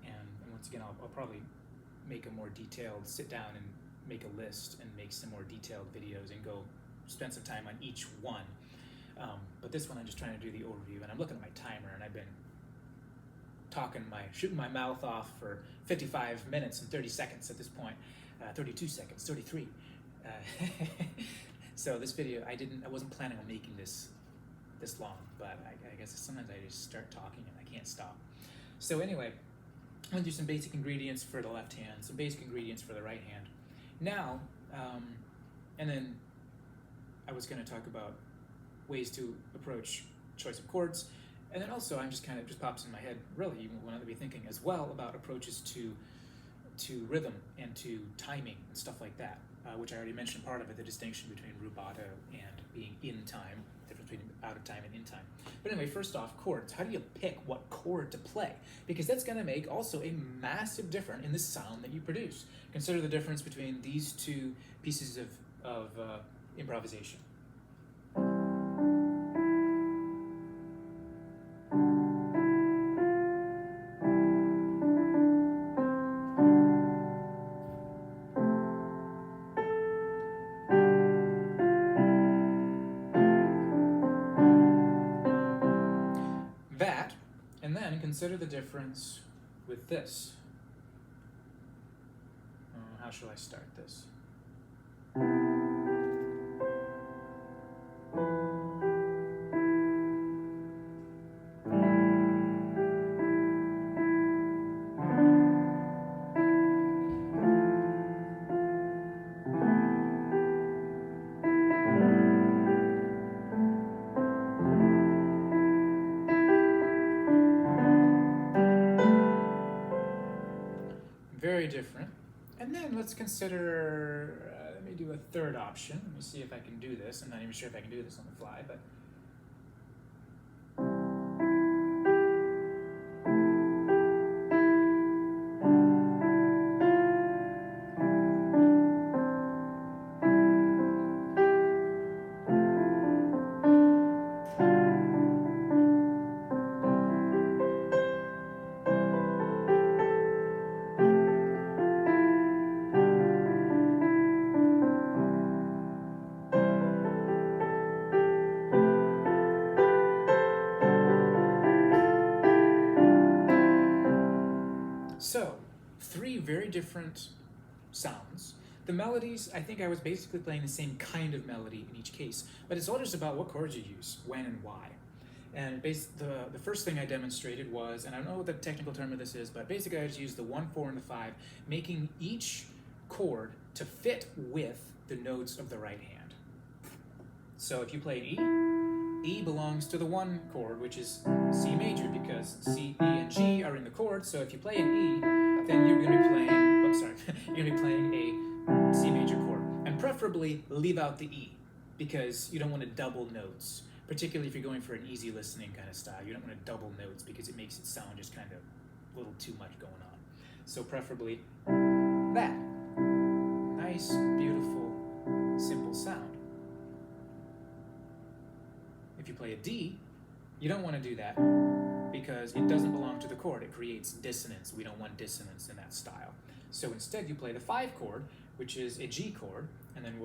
And once again, I'll probably make a more detailed, sit down and make a list and make some more detailed videos and go spend some time on each one. But this one I'm just trying to do the overview, and I'm looking at my timer, and I've been shooting my mouth off for 55 minutes and 30 seconds at this point. 32 seconds, 33. So this video, I wasn't planning on making this long, but I guess sometimes I just start talking and I can't stop. So anyway, I'm gonna do some basic ingredients for the left hand, some basic ingredients for the right hand. Now, and then I was gonna talk about ways to approach choice of chords, and then also I'm just pops in my head, really, even when I'll be thinking as well about approaches to rhythm and to timing and stuff like that, which I already mentioned part of it, the distinction between rubato and being in time, the difference between out of time and in time. But anyway, first off, chords. How do you pick what chord to play? Because that's going to make also a massive difference in the sound that you produce. Consider the difference between these two pieces of improvisation. That, and then consider the difference with this. How shall I start this? Very different. And then let's consider, let me do a third option. Let me see if I can do this. I'm not even sure if I can do this on the fly, but. So, three very different sounds. The melodies, I think I was basically playing the same kind of melody in each case, but it's all just about what chords you use, when and why. And the first thing I demonstrated was, and I don't know what the technical term of this is, but basically I just used the 1, 4, and the 5, making each chord to fit with the notes of the right hand. So if you play an E belongs to the 1 chord, which is C major, because C, E, and G are in the chord. So if you play an E, then you're going to be playing, you're going to be playing a C major chord. And preferably leave out the E, because you don't want to double notes, particularly if you're going for an easy listening kind of style. You don't want to double notes because it makes it sound just kind of a little too much going on. So preferably that. Nice, beautiful, simple sound. If you play a D, you don't want to do that because it doesn't belong to the chord. It creates dissonance. We don't want dissonance in that style. So instead you play the 5 chord, which is a G chord, and then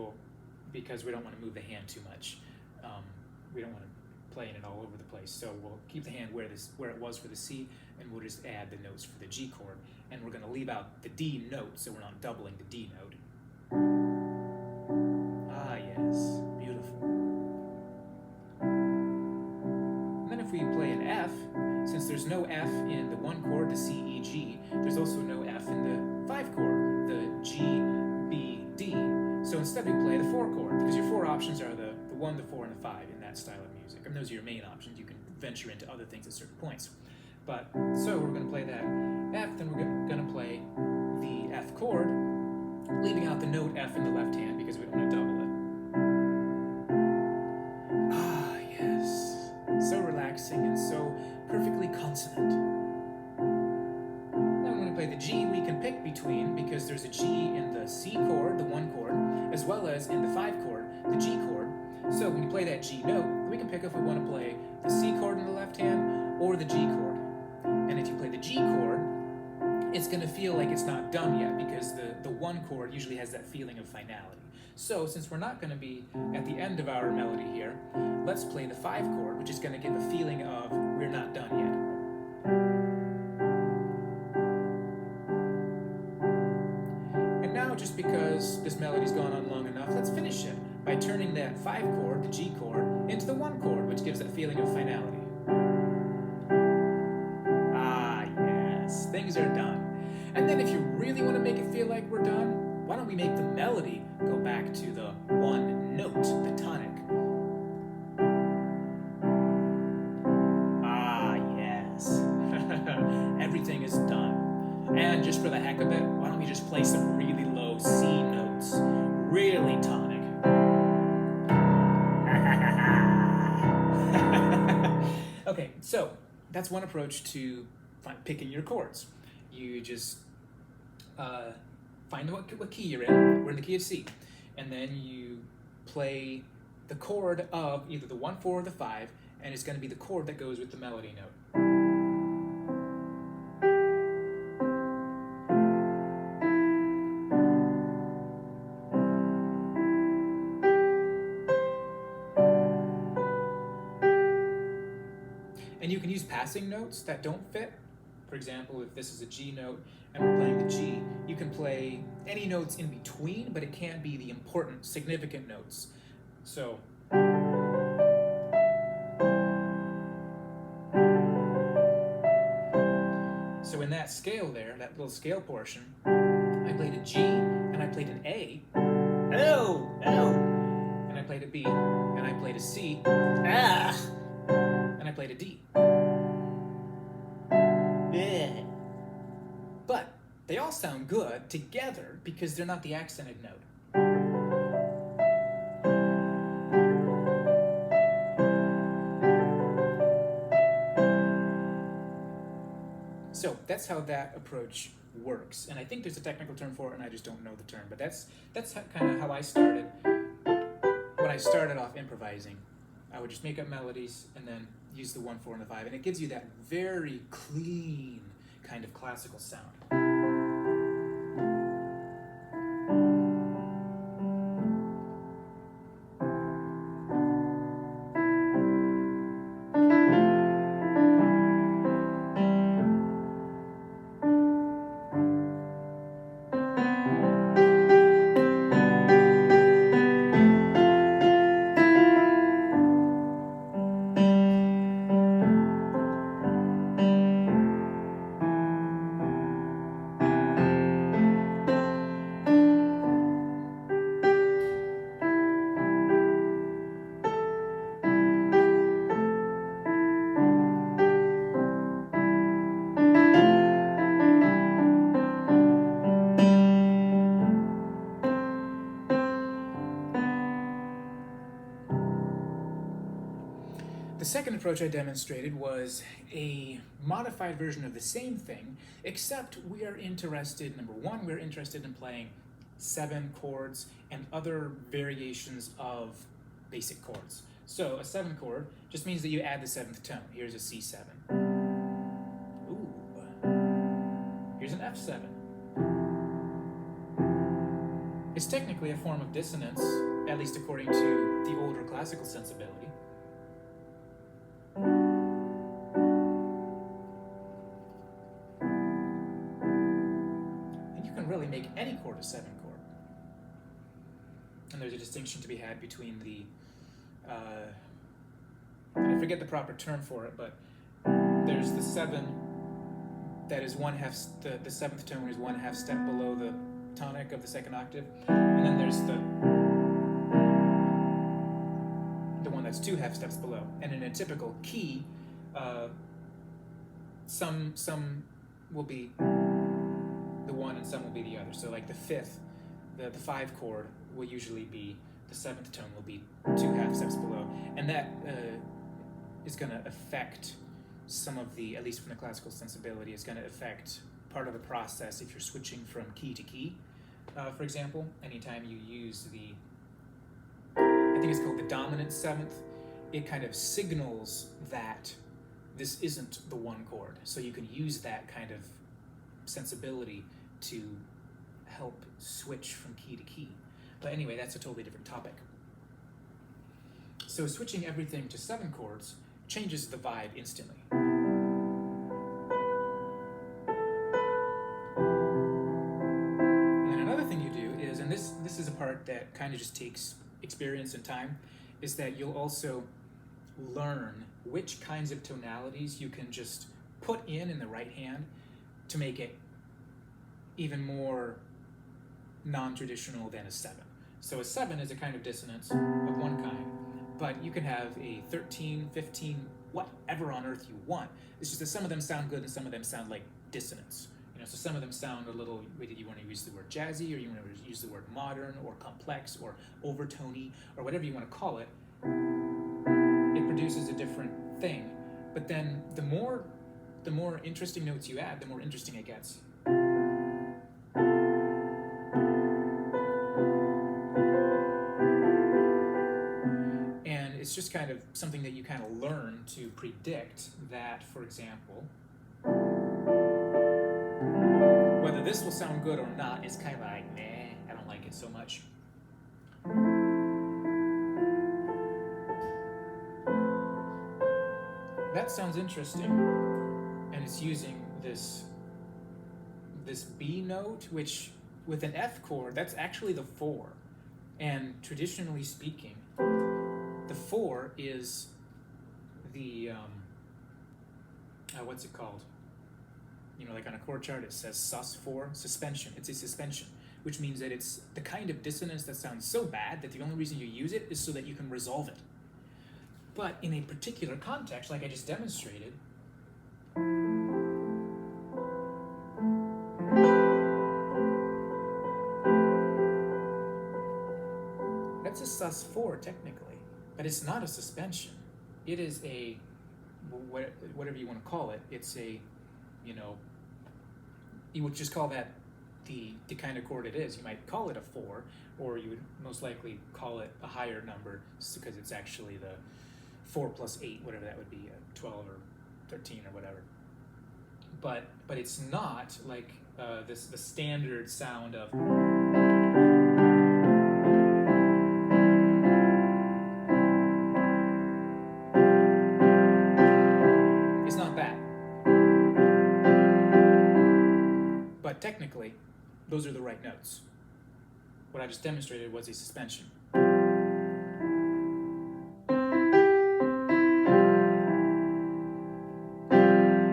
because we don't want to move the hand too much, we don't want to play it all over the place. So we'll keep the hand where it was for the C, and we'll just add the notes for the G chord. And we're going to leave out the D note, so we're not doubling the D note. Ah, yes, beautiful. If we play an F, since there's no F in the 1 chord, the C, E, G, there's also no F in the 5 chord, the G, B, D. So instead we play the 4 chord, because your 4 options are the 1, the 4, and the 5 in that style of music. And those are your main options. You can venture into other things at certain points. But, so we're going to play that F, then we're going to play the F chord, leaving out the note F in the left hand because we don't want to double it. So relaxing and so perfectly consonant. Now I'm going to play the G we can pick between because there's a G in the C chord, the 1 chord, as well as in the 5 chord, the G chord. So when you play that G note, we can pick if we want to play the C chord in the left hand or the G chord. And if you play the G chord, it's going to feel like it's not done yet because the 1 chord usually has that feeling of finality. So since we're not going to be at the end of our melody here, let's play the 5 chord, which is going to give a feeling of we're not done yet. And And now, just because this melody's gone on long enough, let's finish it by turning that 5 chord, the G chord, into the 1 chord, which gives that feeling of finality. Ah, yes, things are done. And then if you really want to make it feel like we're done, why don't we make the melody go back to the 1 note, the tonic. Ah, yes. Everything is done. And just for the heck of it, why don't we just play some really low C notes, really tonic. Okay, so that's one approach to picking your chords. You just find what key you're in. We're in the key of C. And then you play the chord of either the 1, 4, or the 5, and it's going to be the chord that goes with the melody note. And you can use passing notes that don't fit. For example, if this is a G note and we're playing the G, you can play any notes in between, but it can't be the important, significant notes. So, in that scale there, that little scale portion, I played a G and I played an A. Oh, oh. And I played a B and I played a C. Ah. And I played a D. Yeah. But they all sound good together because they're not the accented note. So that's how that approach works. And I think there's a technical term for it, and I just don't know the term. But that's kind of how I started. When I started off improvising, I would just make up melodies and then use the 1, 4, and the 5, and it gives you that very clean kind of classical sound. The second approach I demonstrated was a modified version of the same thing, except we are interested, number one, we're interested in playing 7 chords and other variations of basic chords. So a 7 chord just means that you add the 7th tone. Here's a C7. Ooh. Here's an F7. It's technically a form of dissonance, at least according to the older classical sensibility. And you can really make any chord a 7 chord. And there's a distinction to be had between the, and I forget the proper term for it, but there's the 7 that is 1/2, the 7th tone is 1/2 step below the tonic of the 2nd octave, and then there's the one that's 2/2 steps below. And in a typical key, some will be the one and some will be the other. So like the 5th, the 5 chord will usually be, the 7th tone will be 2/2 steps below, and that is going to affect some of the, at least from the classical sensibility, is going to affect part of the process if you're switching from key to key. For example, anytime you use the, I think it's called the dominant 7th, it kind of signals that this isn't the 1 chord. So you can use that kind of sensibility to help switch from key to key. But anyway, that's a totally different topic. So switching everything to 7 chords changes the vibe instantly. And then another thing you part that kind of just takes experience and time, is that you'll also learn which kinds of tonalities you can just put in the right hand to make it even more non-traditional than a 7. So a 7 is a kind of dissonance of one kind, but you can have a 13, 15, whatever on earth you want. It's just that some of them sound good and some of them sound like dissonance. So some of them sound a little, whether you want to use the word jazzy, or you want to use the word modern or complex or overtony or whatever you want to call it. It produces a different thing. But then the more interesting notes you add, the more interesting it gets. And it's just kind of something that you kind of learn to predict that, for example, whether this will sound good or not is kind of like, I don't like it so much. That sounds interesting, and it's using this B note, which with an F chord, that's actually the 4. And traditionally speaking, the 4 is the, what's it called? Like on a chord chart, it says sus4, suspension. It's a suspension, which means that it's the kind of dissonance that sounds so bad that the only reason you use it is so that you can resolve it. But in a particular context, like I just demonstrated, that's a sus4 technically, but it's not a suspension. It is a, whatever you want to call it, it's a, you would just call that the kind of chord it is. You might call it a 4, or you would most likely call it a higher number because it's actually the 4 plus 8, whatever that would be, 12 or 13 or whatever. But it's not like the standard sound of. It's not that. But technically, those are the right notes. What I just demonstrated was a suspension.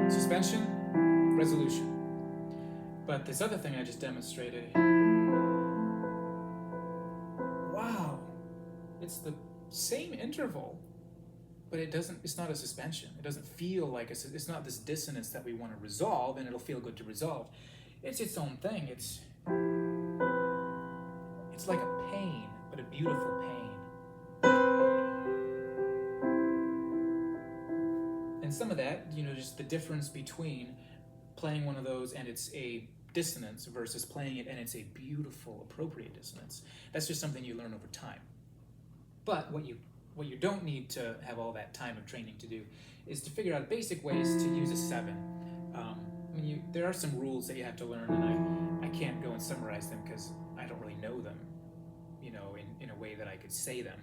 Suspension, resolution. But this other thing I just demonstrated, wow, it's the same interval, but it's not a suspension. It doesn't feel like it's not this dissonance that we want to resolve, and it'll feel good to resolve. It's its own thing. It's like a pain, but a beautiful pain. And some of that, just the difference between playing one of those and it's a dissonance versus playing it and it's a beautiful, appropriate dissonance. That's just something you learn over time. But what you don't need to have all that time of training to do is to figure out basic ways to use a 7. There are some rules that you have to learn, and I can't go and summarize them because I don't really know them, in a way that I could say them.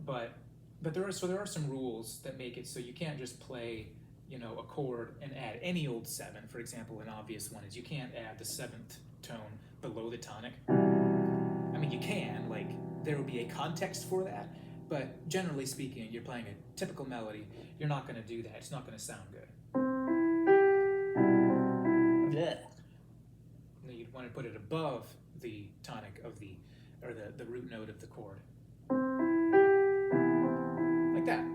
But there are some rules that make it so you can't just play, a chord and add any old 7. For example, an obvious one is you can't add the 7th tone below the tonic. You can, there would be a context for that, but generally speaking, you're playing a typical melody, you're not going to do that. It's not going to sound good. You'd want to put it above the tonic of the root note of the chord. Like that.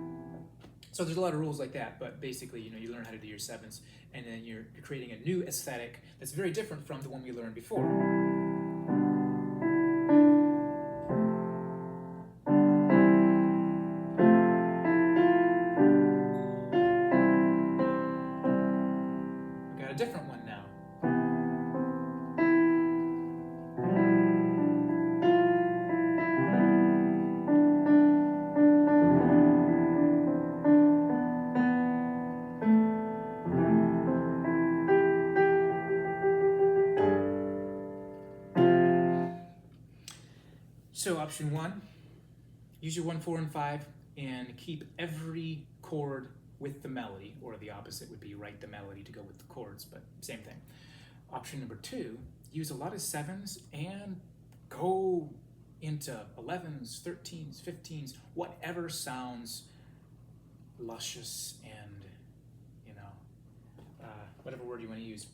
So there's a lot of rules like that, but basically, you learn how to do your 7s, and then you're creating a new aesthetic that's very different from the one we learned before. Different one now. So option 1, use your 1, 4, and 5 and keep every chord with the melody, or the opposite would be write the melody to go with the chords, but same thing. Option number 2, use a lot of 7s and go into 11s, 13s, 15s, whatever sounds luscious and, whatever word you want to use.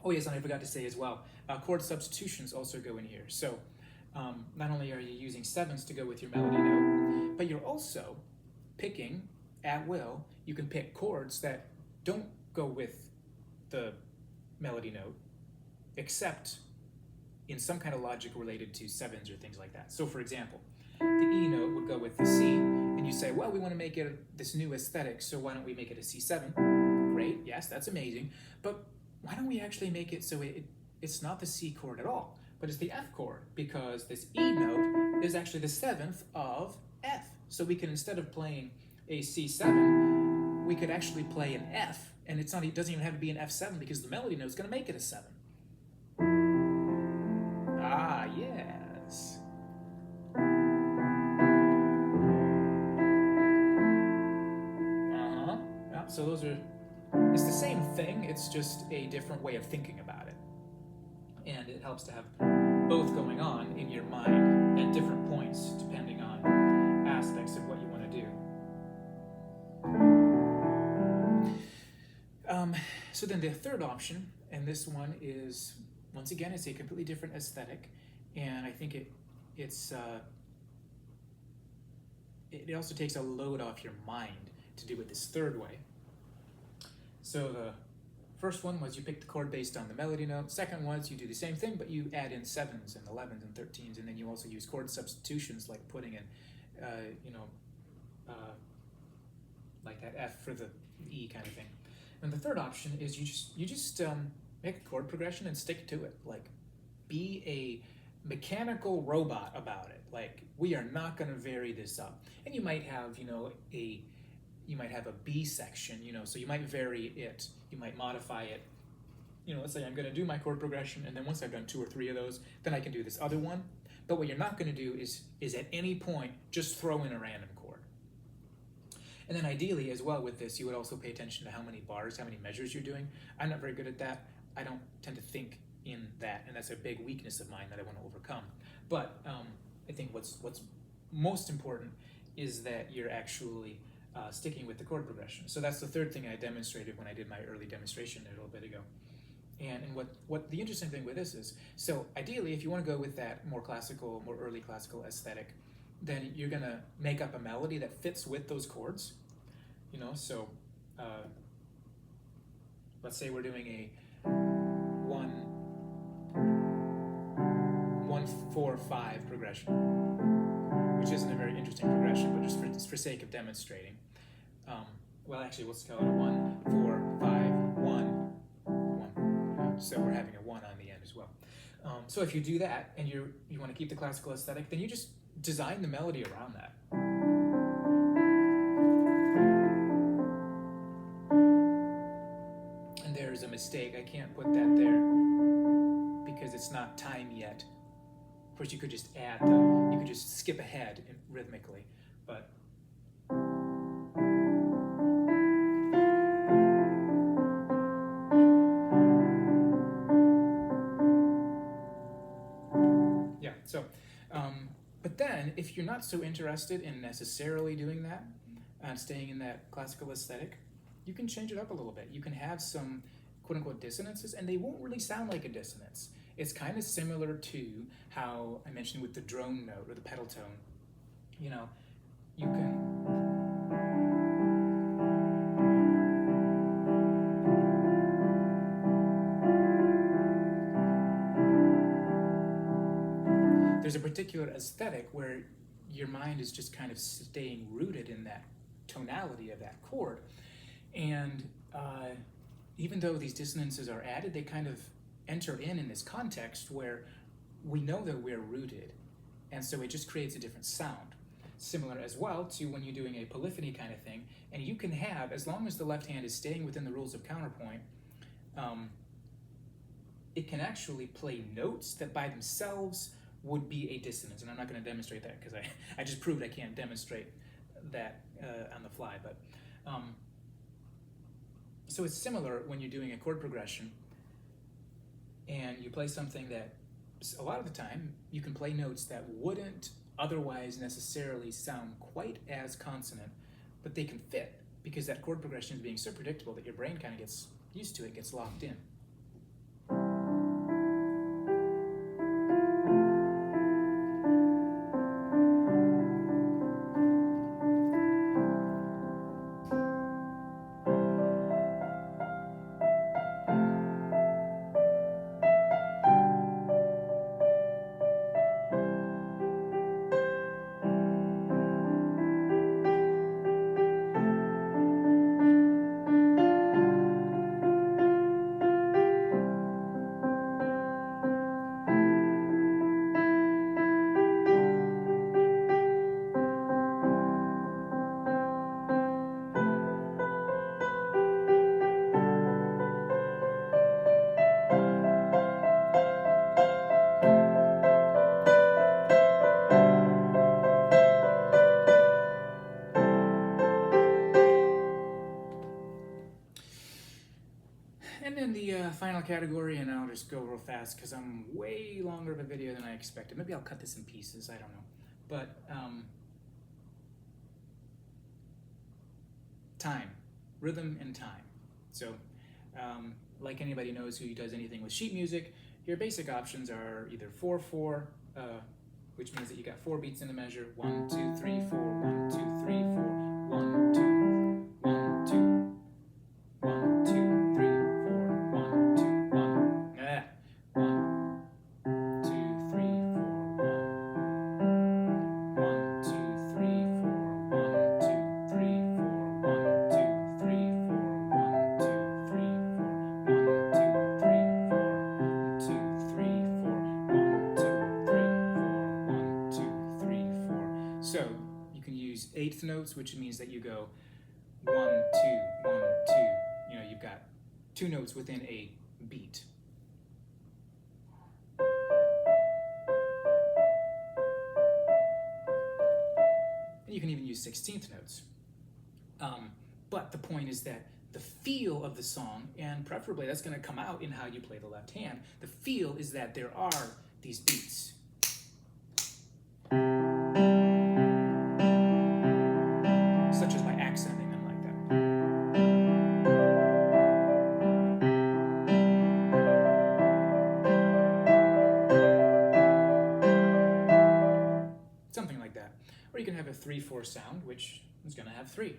Oh yes, and I forgot to say as well, chord substitutions also go in here. So not only are you using 7s to go with your melody note, but you're also picking, at will, you can pick chords that don't go with the melody note, except in some kind of logic related to 7s or things like that. So for example, the E note would go with the C, and you say, well, we want to make it this new aesthetic, so why don't we make it a C7? Great, yes, that's amazing, but why don't we actually make it so it's not the C chord at all, but it's the F chord, because this E note is actually the 7th of F. So we can, instead of playing a C7, we could actually play an F, and it doesn't even have to be an F7 because the melody note is going to make it a 7. Ah, yes. Yeah, so it's the same thing, it's just a different way of thinking about it. And it helps to have both going on in your mind at different points, depending on aspects of what you want to do. So then the third option, and this one is, once again, it's a completely different aesthetic, and I think it also takes a load off your mind to do it this third way. So the first one was you pick the chord based on the melody note. Second was you do the same thing, but you add in 7s and 11s and 13s, and then you also use chord substitutions like putting in, like that F for the E kind of thing. And the third option is you just make a chord progression and stick to it. Like, be a mechanical robot about it. Like, we are not going to vary this up. And you might have, you might have a B section, so you might vary it. You might modify it. Let's say I'm going to do my chord progression, and then once I've done 2 or 3 of those, then I can do this other one. But what you're not going to do is at any point just throw in a random chord. And then ideally, as well with this, you would also pay attention to how many bars, how many measures you're doing. I'm not very good at that. I don't tend to think in that, and that's a big weakness of mine that I want to overcome. But I think what's most important is that you're actually sticking with the chord progression. So that's the third thing I demonstrated when I did my early demonstration a little bit ago. And what the interesting thing with this is, so ideally, if you want to go with that more classical, more early classical aesthetic, then you're going to make up a melody that fits with those chords. So let's say we're doing a 1-4-5 progression, which isn't a very interesting progression, but just for sake of demonstrating. Well, actually, let's call it a 1-4-5-1-1. So we're having a 1 on the end as well. So if you do that and you want to keep the classical aesthetic, then you just design the melody around that. And there's a mistake. I can't put that there because it's not time yet. Of course, you could just you could just skip ahead rhythmically, but yeah. So, but then if you're not so interested in necessarily doing that and staying in that classical aesthetic, you can change it up a little bit. You can have some quote-unquote dissonances, and they won't really sound like a dissonance. It's kind of similar to how I mentioned with the drone note or the pedal tone. You can... There's a particular aesthetic where your mind is just kind of staying rooted in that tonality of that chord. And even though these dissonances are added, they kind of enter in this context where we know that we're rooted, and so it just creates a different sound. Similar as well to when you're doing a polyphony kind of thing, and you can have, as long as the left hand is staying within the rules of counterpoint, it can actually play notes that by themselves would be a dissonance. And I'm not going to demonstrate that because I just proved I can't demonstrate that on the fly. But so it's similar when you're doing a chord progression and you play something that a lot of the time you can play notes that wouldn't otherwise necessarily sound quite as consonant, but they can fit because that chord progression is being so predictable that your brain kind of gets used to it, gets locked in. And then the final category, and I'll just go real fast because I'm way longer of a video than I expected. Maybe I'll cut this in pieces, I don't know. But time, rhythm and time. So like anybody knows who does anything with sheet music, your basic options are either 4/4, which means that you got 4 beats in the measure, 1, 2, 3, 4, 1, 2, 3, 4, 1, 2, 1, 2, 1, 2, 3, 4, 1, 2, 1, 1, 2, 3, 4, 1, 2, 3, 4, 1, 2, 3, 4, 1, 2, 3, 4, 1, 2, 3, 4, 1, 2, 3, 4, 1, 2, 3, 4, 1, 2, 3, 4, 1, 2, 3, 4. So you can use eighth notes, which means that you go 1, 2, 1, 2. You know, you've got 2 notes within a beat. And you can even use 16th notes. But the point is that the feel of the song, and preferably that's going to come out in how you play the left hand, the feel is that there are these beats. Such as by accenting them like that. Something like that. Or you can have a 3/4 sound, which is going to have 3.